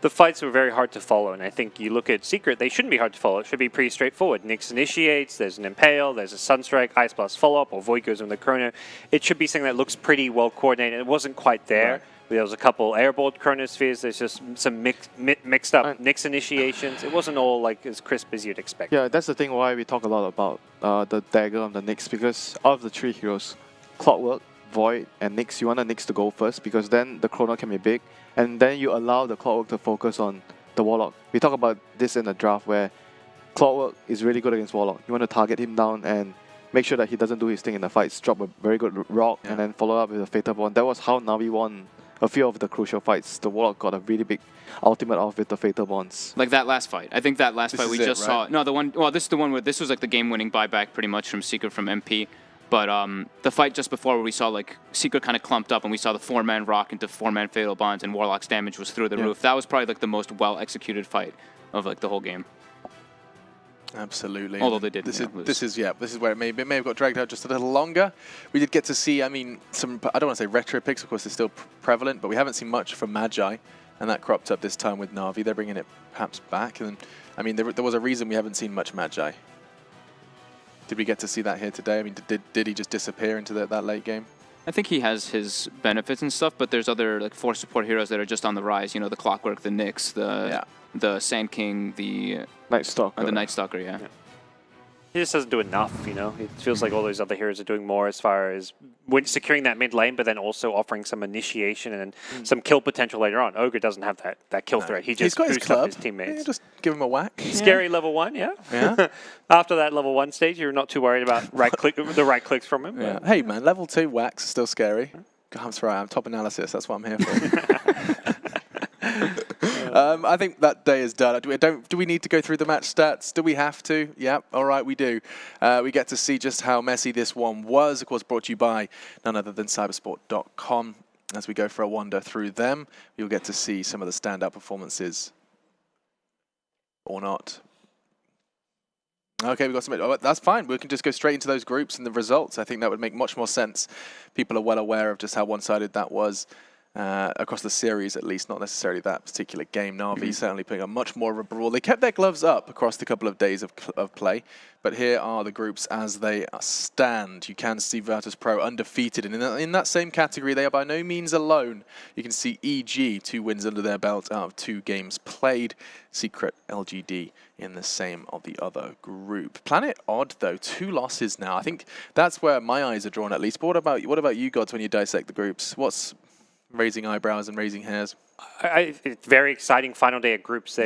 The fights were very hard to follow, and I think you look at Secret, they shouldn't be hard to follow. It should be pretty straightforward. Nyx initiates, there's an Impale, there's a Sunstrike, Ice Blast follow-up, or Void goes in the Chrono. It should be something that looks pretty well coordinated. It wasn't quite there. Right. There was a couple airborne Chronospheres, there's just some mixed up Nyx initiations. It wasn't all like as crisp as you'd expect. Yeah, that's the thing why we talk a lot about the dagger on the Nyx, because out of the 3 heroes, Clockwork, Void, and Nyx, you want the Nyx to go first because then the Chrono can be big, and then you allow the Clockwork to focus on the Warlock. We talk about this in the draft where Clockwork is really good against Warlock. You want to target him down and make sure that he doesn't do his thing in the fights, drop a very good rock, and then follow up with a Fatal Bond. That was how NaVi won a few of the crucial fights. The Warlock got a really big ultimate off with the Fatal Bonds. Like that last fight. I think that last fight we just saw. No, the one. Well, this is the one where this was like the game-winning buyback pretty much from Secret from MP. But the fight just before where we saw like Secret kind of clumped up and we saw the 4-man rock into 4-man Fatal Bonds and Warlock's damage was through the roof. That was probably like the most well-executed fight of like the whole game. Absolutely. Although they did. This is where it may have got dragged out just a little longer. We did get to see, I mean, some, I don't want to say retro picks, of course they're still prevalent, but we haven't seen much from Magi, and that cropped up this time with NaVi. They're bringing it perhaps back, and I mean, there was a reason we haven't seen much Magi. Did we get to see that here today? I mean, did he just disappear into that late game? I think he has his benefits and stuff, but there's other like 4 support heroes that are just on the rise. You know, the Clockwork, the Nyx, the Sand King, the Night Stalker. The Night Stalker, yeah. He just doesn't do enough, you know. It feels like all those other heroes are doing more as far as securing that mid lane, but then also offering some initiation and some kill potential later on. Ogre doesn't have that kill threat. He's just boosts up his teammates. Yeah, just give him a whack. Scary level 1, yeah. After that level 1 stage, you're not too worried about the right clicks from him. Yeah. Hey man, level 2 whacks are still scary. I'm sorry, I'm top analysis. That's what I'm here for. I think that day is done. Do we need to go through the match stats? Do we have to? Yeah, all right, we do. We get to see just how messy this one was. Of course, brought to you by none other than cybersport.com. As we go for a wander through them, you'll get to see some of the standout performances. Or not. Okay, we've got some. Oh, that's fine. We can just go straight into those groups and the results. I think that would make much more sense. People are well aware of just how one-sided that was. across the series at least, not necessarily that particular game. NaVi certainly putting up much more of a brawl. They kept their gloves up across the couple of days of play, but here are the groups as they stand. You can see Virtus Pro undefeated, and in that same category, they are by no means alone. You can see EG, 2 wins under their belt out of 2 games played. Secret, LGD in the same of the other group. Planet Odd, though, 2 losses now. I think that's where my eyes are drawn, at least. But what about you, Gods, when you dissect the groups? What's raising eyebrows and raising hairs? It's very exciting final day of groups.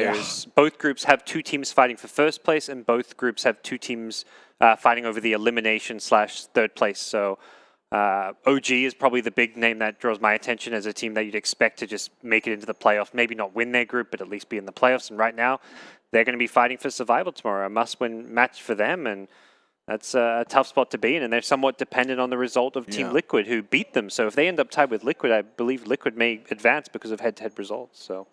Both groups have 2 teams fighting for first place, and both groups have 2 teams fighting over the elimination / third place. So OG is probably the big name that draws my attention as a team that you'd expect to just make it into the playoffs. Maybe not win their group, but at least be in the playoffs. And right now, they're going to be fighting for survival tomorrow. A must-win match for them, and that's a tough spot to be in, and they're somewhat dependent on the result of Team Liquid, who beat them. So if they end up tied with Liquid, I believe Liquid may advance because of head-to-head results. So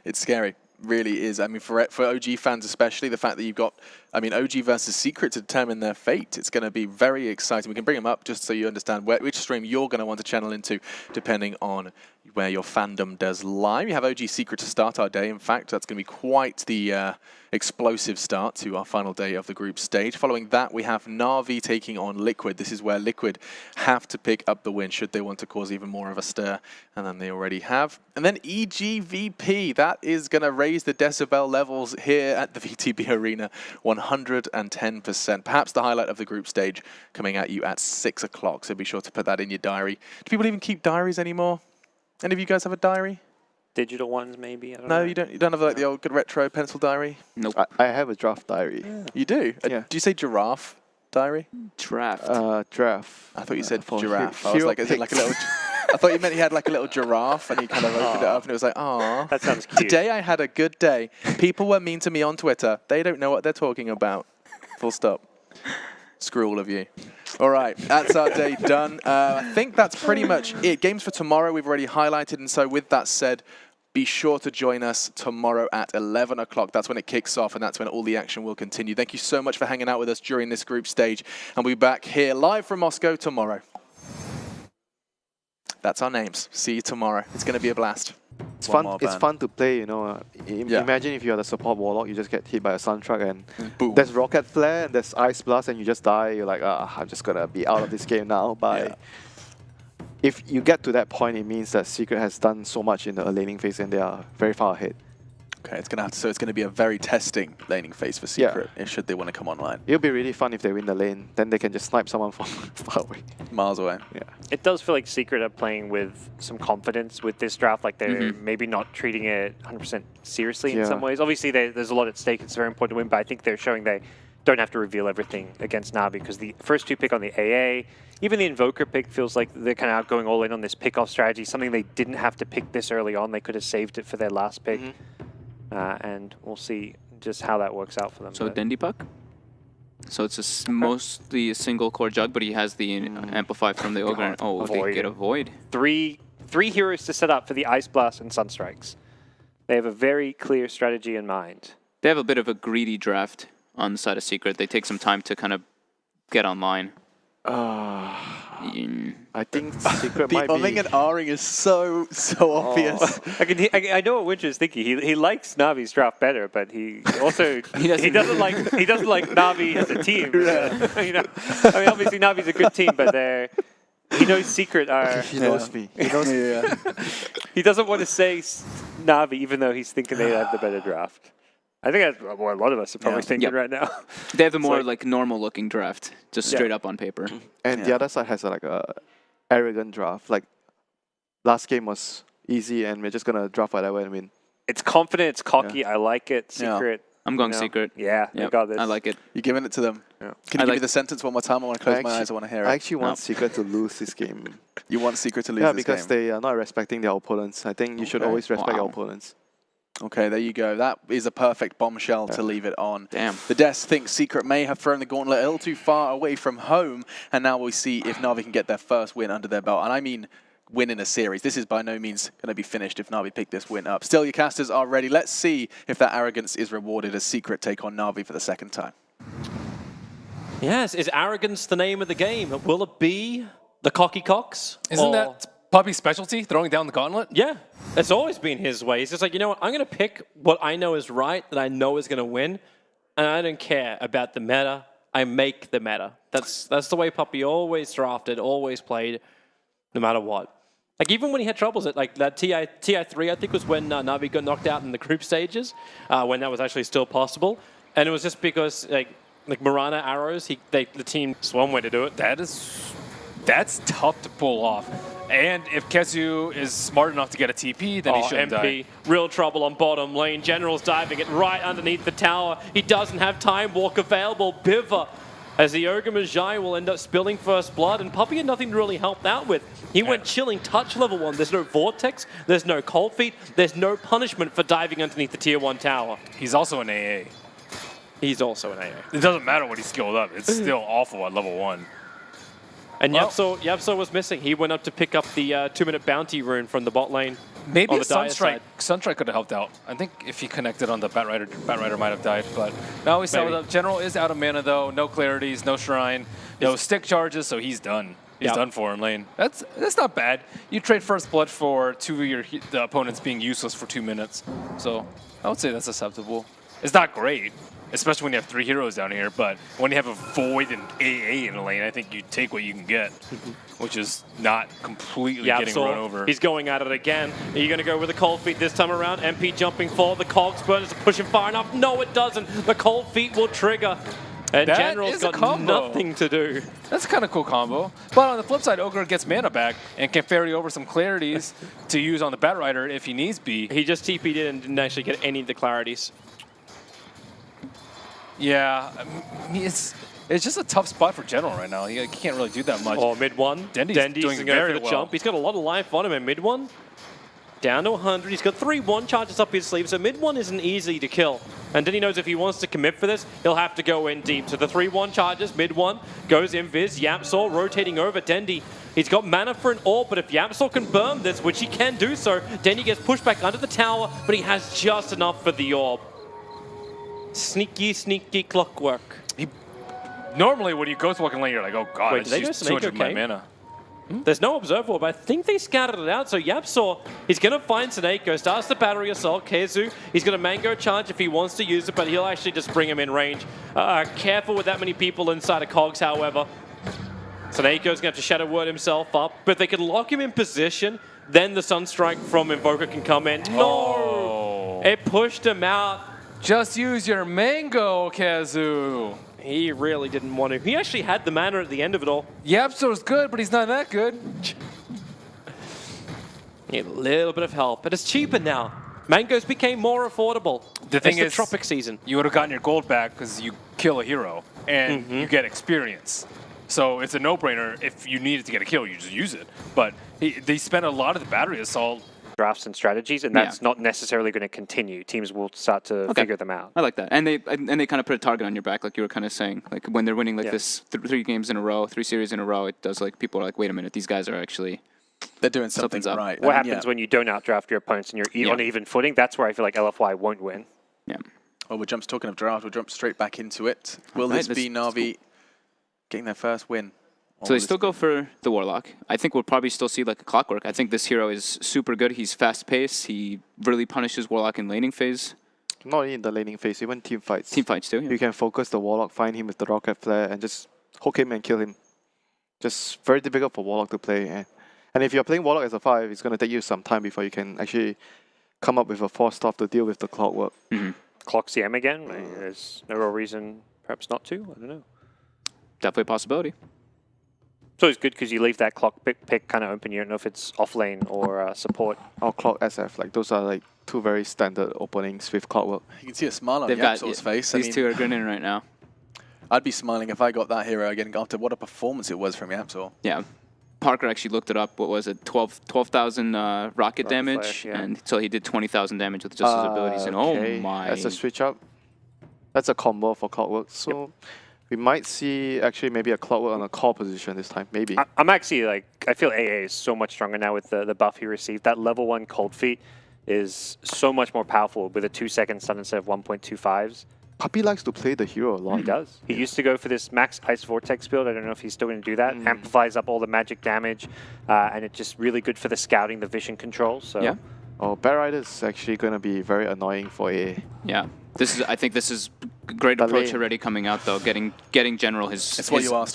it's scary, really is. I mean, for OG fans especially, the fact that you've got, I mean, OG versus Secret to determine their fate. It's going to be very exciting. We can bring them up just so you understand which stream you're going to want to channel into, depending on where your fandom does lie. We have OG Secret to start our day. In fact, that's going to be quite the explosive start to our final day of the group stage. Following that, we have NaVi taking on Liquid. This is where Liquid have to pick up the win should they want to cause even more of a stir, and then they already have. And then EGVP, that is going to raise the decibel levels here at the VTB Arena 110%. Perhaps the highlight of the group stage coming at you at 6 o'clock, so be sure to put that in your diary. Do people even keep diaries anymore? Any of you guys have a diary? Digital ones, maybe? I don't No, know. you don't have like the old good retro pencil diary? Nope. I have a draft diary. Yeah. You do? Yeah. Do you say giraffe diary? Draft. Draft. I thought you said for giraffe. I was like, is it like a little... I thought you meant he had like a little giraffe and he kind of opened it up and it was like, aw. That sounds cute. Today I had a good day. People were mean to me on Twitter. They don't know what they're talking about. Full stop. Screw all of you. All right, that's our day done. I think that's pretty much it. Games for tomorrow we've already highlighted, and so with that said, be sure to join us tomorrow at 11 o'clock. That's when it kicks off, and that's when all the action will continue. Thank you so much for hanging out with us during this group stage, and we'll be back here live from Moscow tomorrow. That's our names. See you tomorrow. It's going to be a blast. It's fun. It's fun to play, you know. Imagine if you're the support warlock, you just get hit by a sun truck and boom. There's rocket flare and there's ice blast and you just die. You're like, I'm just gonna be out of this game now. But if you get to that point, it means that Secret has done so much in the laning phase and they are very far ahead. Okay, it's gonna be a very testing laning phase for Secret should they want to come online. It'll be really fun if they win the lane. Then they can just snipe someone from far away. Miles away. Yeah. It does feel like Secret are playing with some confidence with this draft. Like they're maybe not treating it 100% seriously in some ways. Obviously, there's a lot at stake. It's very important to win, but I think they're showing they don't have to reveal everything against NaVi because the first 2 pick on the AA, even the Invoker pick feels like they're kind of going all in on this pick-off strategy, something they didn't have to pick this early on. They could have saved it for their last pick. And we'll see just how that works out for them. So Dendy Puck? So it's mostly a single core jug, but he has the amplify from the Ogre. And, they get a Void. Three heroes to set up for the Ice Blast and Sunstrikes. They have a very clear strategy in mind. They have a bit of a greedy draft on the side of Secret. They take some time to kind of get online. I think Secret might be... The umming and ahhing is so obvious. I know what Winter is thinking. He likes NaVi's draft better, but he also he doesn't like NaVi as a team. You know, I mean, obviously NaVi's a good team, but he knows Secret are. He knows me. He knows me. He doesn't want to say NaVi, even though he's thinking they have the better draft. I think that's what a lot of us are probably thinking right now. They have a more like normal-looking draft, just straight up on paper. And the other side has like a arrogant draft. Like last game was easy, and we're just gonna draft whatever and win. It's confident, it's cocky. I like it. Secret. I'm going Secret. Yeah, I got this. I like it. You're giving it to them. Can you give me the sentence one more time? I want to close my eyes. I want to hear it. I actually want Secret to lose this game. You want Secret to lose this game? Yeah, because they are not respecting their opponents. I think you should always respect your opponents. Okay, there you go. That is a perfect bombshell to leave it on. Damn. The Des thinks Secret may have thrown the gauntlet a little too far away from home, and now we see if NaVi can get their first win under their belt. And I mean win in a series. This is by no means going to be finished if NaVi pick this win up. Still, your casters are ready. Let's see if that arrogance is rewarded as Secret take on NaVi for the second time. Yes, is arrogance the name of the game? Will it be the Cocky Cocks? Isn't that Puppy's specialty, throwing down the gauntlet? Yeah, it's always been his way. He's just like, you know what, I'm going to pick what I know is right, that I know is going to win, and I don't care about the meta. I make the meta. That's the way Puppy always drafted, always played, no matter what. Like, even when he had troubles at, like, that TI3, I think, was when NaVi got knocked out in the group stages, when that was actually still possible. And it was just because, like Mirana arrows, the team, it's one way to do it. That's tough to pull off. And if Kezu is smart enough to get a TP, then he shouldn't MP, die. real trouble on bottom lane. General's diving it right underneath the tower. He doesn't have Time Walk available. Biva, as the Ogre Magi will end up spilling first blood, and Puppy had nothing to really help out with. He went chilling touch level 1. There's no Vortex, there's no Cold Feet, there's no punishment for diving underneath the tier 1 tower. He's also an AA. He's also an AA. It doesn't matter what he's skilled up. It's still awful at level 1. And Yapso was missing. He went up to pick up the 2-minute bounty rune from the bot lane. Maybe Sunstrike could have helped out. I think if he connected on the Batrider might have died. But now we saw the General is out of mana though. No clarities, no shrine, no stick charges, so he's done. He's done for in lane. That's not bad. You trade first blood for 2 of the opponents being useless for 2 minutes. So I would say that's acceptable. It's not great, especially when you have 3 heroes down here, but when you have a Void and AA in the lane, I think you take what you can get, which is not completely getting run over. He's going at it again. Are you going to go with the Cold Feet this time around? MP jumping forward. The Cogs burners are pushing far enough. No, it doesn't. The Cold Feet will trigger. And that General's got nothing to do. That's a kind of cool combo. But on the flip side, Ogre gets mana back and can ferry over some clarities to use on the Batrider if he needs be. He just TP'd in and didn't actually get any of the clarities. Yeah, it's just a tough spot for General right now. He can't really do that much. Oh, mid 1. Dendy's doing very for the well. jump. He's got a lot of life on him in mid 1. Down to 100. He's got 3 1-charges up his sleeve, so mid 1 isn't easy to kill. And Dendy knows if he wants to commit for this, he'll have to go in deep. So the 3 1-charges, mid 1, goes Invis, Yapsaw rotating over Dendy. He's got mana for an orb, but if Yapsaw can burn this, which he can do so, Dendy gets pushed back under the tower, but he has just enough for the orb. Sneaky, sneaky clockwork. Normally, when you Ghost Walk in lane, you're like, oh god, wait, I just used 200 of my mana. There's no Observe Orb, but I think they scattered it out. So Yapsaw, he's going to find Sneko, starts the Battery Assault. Kezu, he's going to Mango Charge if he wants to use it, but he'll actually just bring him in range. Careful with that many people inside of Cogs, however. Snakeo's going to have to Shadow Word himself up, but they can lock him in position. Then the Sunstrike from Invoker can come in. No! It pushed him out. Just use your Mango, Kezu. He really didn't want to. He actually had the mana at the end of it all. Yapso's good, but he's not that good. Need a little bit of help, but it's cheaper now. Mangoes became more affordable. The thing is, the tropic season. You would have gotten your gold back because you kill a hero, and you get experience. So it's a no-brainer. If you needed to get a kill, you just use it. But they spent a lot of the Battery Assault drafts and strategies, and that's not necessarily going to continue. Teams will start to figure them out. I like that, and they kind of put a target on your back, like you were kind of saying. Like when they're winning like this 3 games in a row, 3 series in a row, it does like people are like, wait a minute, these guys are actually they're doing something right. What happens when you don't outdraft your opponents and you're on even footing? That's where I feel like LFY won't win. Yeah. Oh, talking of draft, we'll jump straight back into it. Will this be NaVi getting their first win? So they still go for the Warlock. I think we'll probably still see like a Clockwork. I think this hero is super good. He's fast-paced. He really punishes Warlock in laning phase. Not only in the laning phase, even team fights. Team fights too, yeah. You can focus the Warlock, find him with the Rocket Flare, and just hook him and kill him. Just very difficult for Warlock to play. And if you're playing Warlock as a 5, it's going to take you some time before you can actually come up with a 4-staff to deal with the Clockwork. Clock CM again? There's no real reason perhaps not to. I don't know. Definitely a possibility. So it's good because you leave that clock pick kind of open. You don't know if it's off lane or support. Or clock SF. Like those are like 2 very standard openings with Clockwork. You can see a smile on Yapso's face. These 2 are grinning right now. I'd be smiling if I got that hero again after what a performance it was from Yapso. Yeah. Parker actually looked it up. What was it? 12,000 rocket damage, flash, and so he did 20,000 damage with just his abilities. And oh my! That's a switch up. That's a combo for Clockwork. So we might see actually maybe a Clockwork on a core position this time. Maybe. I'm actually like I feel AA is so much stronger now with the buff he received. That level 1 Cold Feet is so much more powerful with a 2-second stun instead of 1.25s. Puppy likes to play the hero a lot. He does. He used to go for this max Ice Vortex build. I don't know if he's still going to do that. Amplifies up all the magic damage, and it's just really good for the scouting, the vision control. So. Yeah. Oh, Bat Rider is actually going to be very annoying for AA. Yeah. I think this is a great approach already coming out, though. Getting General his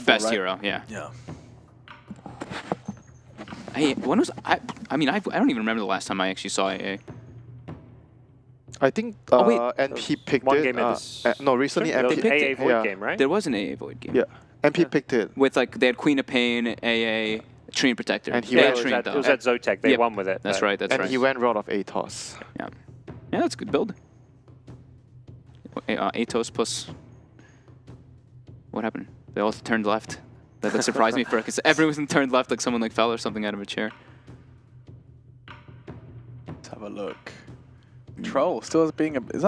best hero. Yeah. Yeah. Hey, when was I don't even remember the last time I actually saw AA. I think NP picked one it. Game No, recently there was NP an picked AA it. Void game, right? There was an AA Void game. Yeah, MP picked it. With like they had Queen of Pain, AA, Treant Protector. And he went it was at Zotac. They won with it. That's right. That's and right. he went route of Atos. Yeah. Yeah, that's a good build. Atos plus. What happened? They all turned left. That surprised me for because everyone turned left like someone like fell or something out of a chair. Let's have a look. Troll still as being a. That's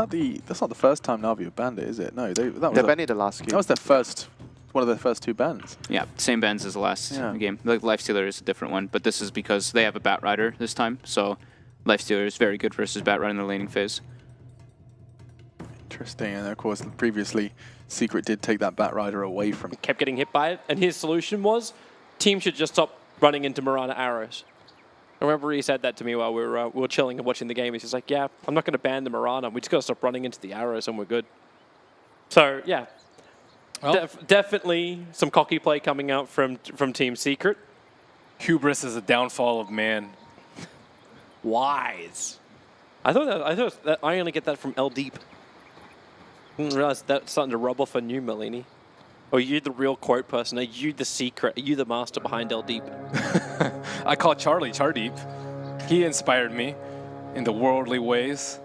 not the first time NaVi have banned it, is it? No, they banned it the last game. That was their first. One of their first 2 bans. Yeah, same bans as the last game. Like Lifestealer is a different one, but this is because they have a Bat Rider this time. So Lifestealer is very good versus Bat Rider in the laning phase. Interesting, and of course previously Secret did take that Bat Rider away from. He kept getting hit by it, and his solution was, team should just stop running into Mirana arrows. I remember he said that to me while we were chilling and watching the game. He's just like, yeah, I'm not going to ban the Mirana. We just got to stop running into the arrows and we're good. So, yeah. Well, definitely some cocky play coming out from Team Secret. Hubris is a downfall of man. Wise. I thought that I only get that from L Deep. Didn't realize that's starting to rub off on you, Malini. Or are you the real quote person? Are you the secret? Are you the master behind L Deep? I call Charlie Chardeep. He inspired me in the worldly ways.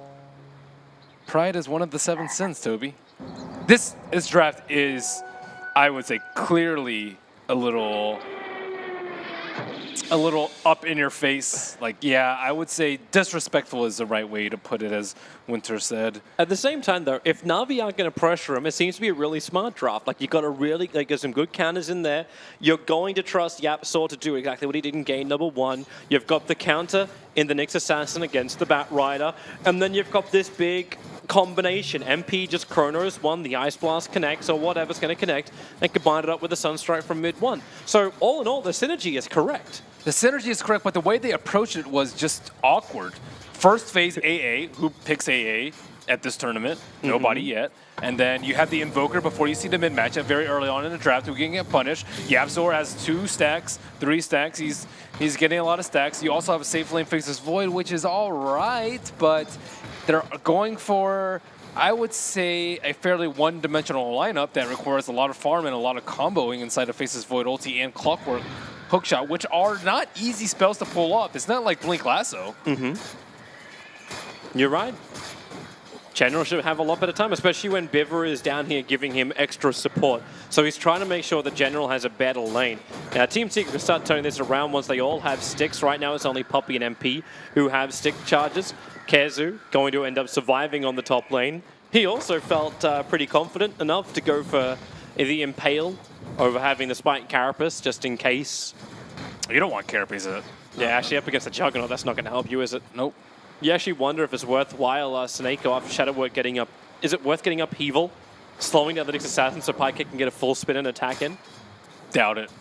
Pride is one of the 7 sins, Toby. This draft is, I would say, clearly a little up in your face. Like, yeah, I would say disrespectful is the right way to put it, as Winter said. At the same time, though, if NaVi aren't going to pressure him, it seems to be a really smart draft. Like, you've got to really, like, there's some good counters in there. You're going to trust YapzOr to do exactly what he did in game number 1. You've got the counter in the Nyx Assassin against the Bat Rider. And then you've got this big combination. MP just chronos 1, the Ice Blast connects, or whatever's going to connect, and combine it up with the Sunstrike from mid 1. So, all in all, the synergy is correct. The synergy is correct, but the way they approached it was just awkward. First phase AA, who picks AA at this tournament? Nobody yet. And then you have the Invoker before you see the mid matchup very early on in the draft who can get punished. YapzOr has 2 stacks, 3 stacks. He's getting a lot of stacks. You also have a safe lane Faceless Void, which is all right, but they're going for, I would say, a fairly one-dimensional lineup that requires a lot of farm and a lot of comboing inside of Faceless Void ulti and Clockwork Hookshot, which are not easy spells to pull off. It's not like Blink Lasso. You're right. General should have a lot better time, especially when Biver is down here giving him extra support. So he's trying to make sure that General has a better lane. Now, Team Secret can start turning this around once they all have sticks. Right now, it's only Puppy and MP who have stick charges. Kezu going to end up surviving on the top lane. He also felt pretty confident enough to go for the Impale over having the Spike Carapace, just in case. You don't want Carapace. Yeah, actually, up against the Juggernaut, that's not going to help you, is it? Nope. You actually wonder if it's worthwhile Snako after Shadow Word getting up. Is it worth getting upheaval, slowing down the Nyx Assassin so Pyke can get a full spin and attack in? Doubt it.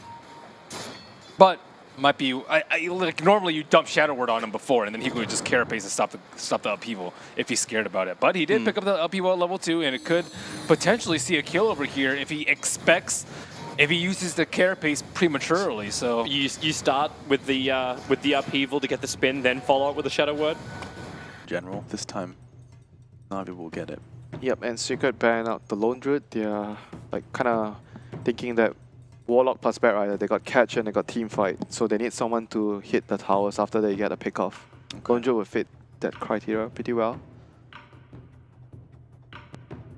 But might be. Like normally you dump Shadow Word on him before, and then he would just Carapace and stop the upheaval if he's scared about it. But he did pick up the upheaval at level 2, and it could potentially see a kill over here if he uses the Carapace prematurely. So you start with the upheaval to get the spin, then follow up with the Shadow Word. General, this time NaVi will get it. Yep, and Secret banned out the Lone Druid. They're like kind of thinking that Warlock plus Bat Rider, they got catch and they got team fight, so they need someone to hit the towers after they get a pick off. Lone Druid will fit that criteria pretty well.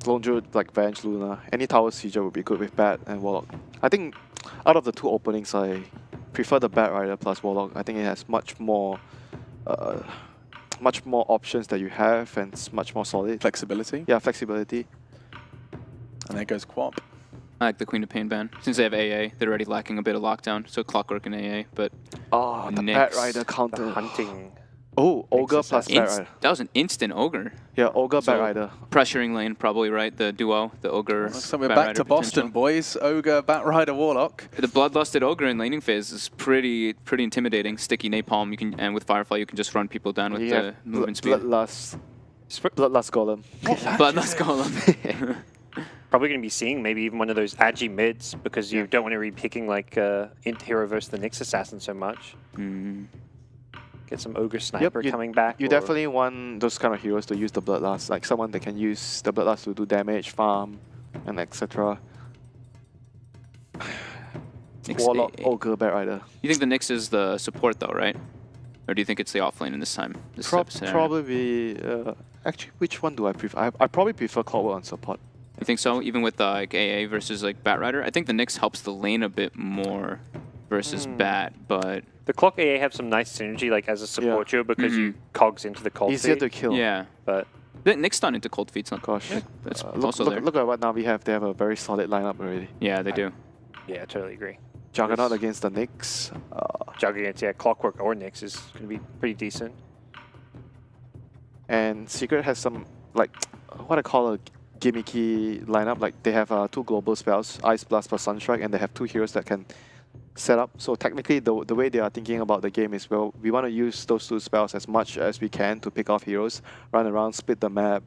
Lone Druid like Venge Luna, any tower sieger would be good with Bat and Warlock. I think out of the 2 openings, I prefer the Bat Rider plus Warlock. I think it has much more options that you have, and it's much more solid. Flexibility? Yeah, flexibility. And there goes Quap. I like the Queen of Pain ban. Since they have AA, they're already lacking a bit of lockdown, so Clockwork and AA, but the Bat Rider counter. The hunting. Oh, Ogre plus Batrider. That was an instant Ogre. Yeah, Ogre, Batrider. Pressuring lane, probably, right? The duo, the Ogre. So we're back to Boston, boys. Ogre, Batrider, Warlock. The Bloodlusted Ogre in laning phase is pretty intimidating. Sticky Napalm, you can, and with Firefly, you can just run people down with the movement speed. Bloodlust Golem. Bloodlust Golem. Probably going to be seeing maybe even one of those agi mids because you don't want to be picking like Int Hero versus the Nyx Assassin so much. Get some Ogre Sniper coming back. You definitely want those kind of heroes to use the Bloodlust, like someone that can use the Bloodlust to do damage, farm, and etc. Warlock, Ogre, Batrider. You think the Nyx is the support though, right? Or do you think it's the offlane in this time? Probably. Actually, which one do I prefer? I probably prefer Clockwork on support. You think so? Even with like AA versus like Batrider? I think the Nyx helps the lane a bit more versus Bat, but... The Clock AA have some nice synergy like as a support hero because you cogs into the cold Easier feed. to kill. Yeah. But the Nyx stun into cold feed's not... Gosh. That's look at what NaVi have. They have a very solid lineup already. Yeah, they do. Yeah, I totally agree. Juggernaut against the Nyx. Juggernaut, yeah, Clockwork or Nyx is going to be pretty decent. And Secret has some, like, what I call a gimmicky lineup. Like, they have 2 global spells, Ice Blast plus Sunstrike, and they have 2 heroes that can set up. So technically, the way they are thinking about the game is, well, we want to use those 2 spells as much as we can to pick off heroes, run around, split the map.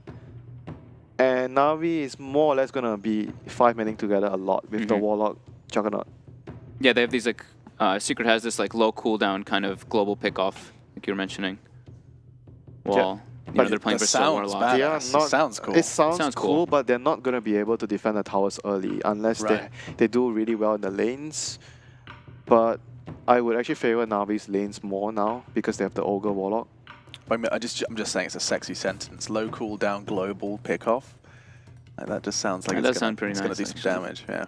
And Navi is more or less going to be 5-manning together a lot with the Warlock, Juggernaut. Yeah, they have these like Secret has this like low cooldown kind of global pickoff, like you were mentioning. Well, you know, they're playing for Warlock. It sounds cool. It sounds cool, but they're not going to be able to defend the towers early unless they do really well in the lanes. But I would actually favor Navi's lanes more now because they have the Ogre Warlock. I'm just saying it's a sexy sentence. Low cooldown global pickoff. Like, that just sounds like it's going to do some damage. Yeah.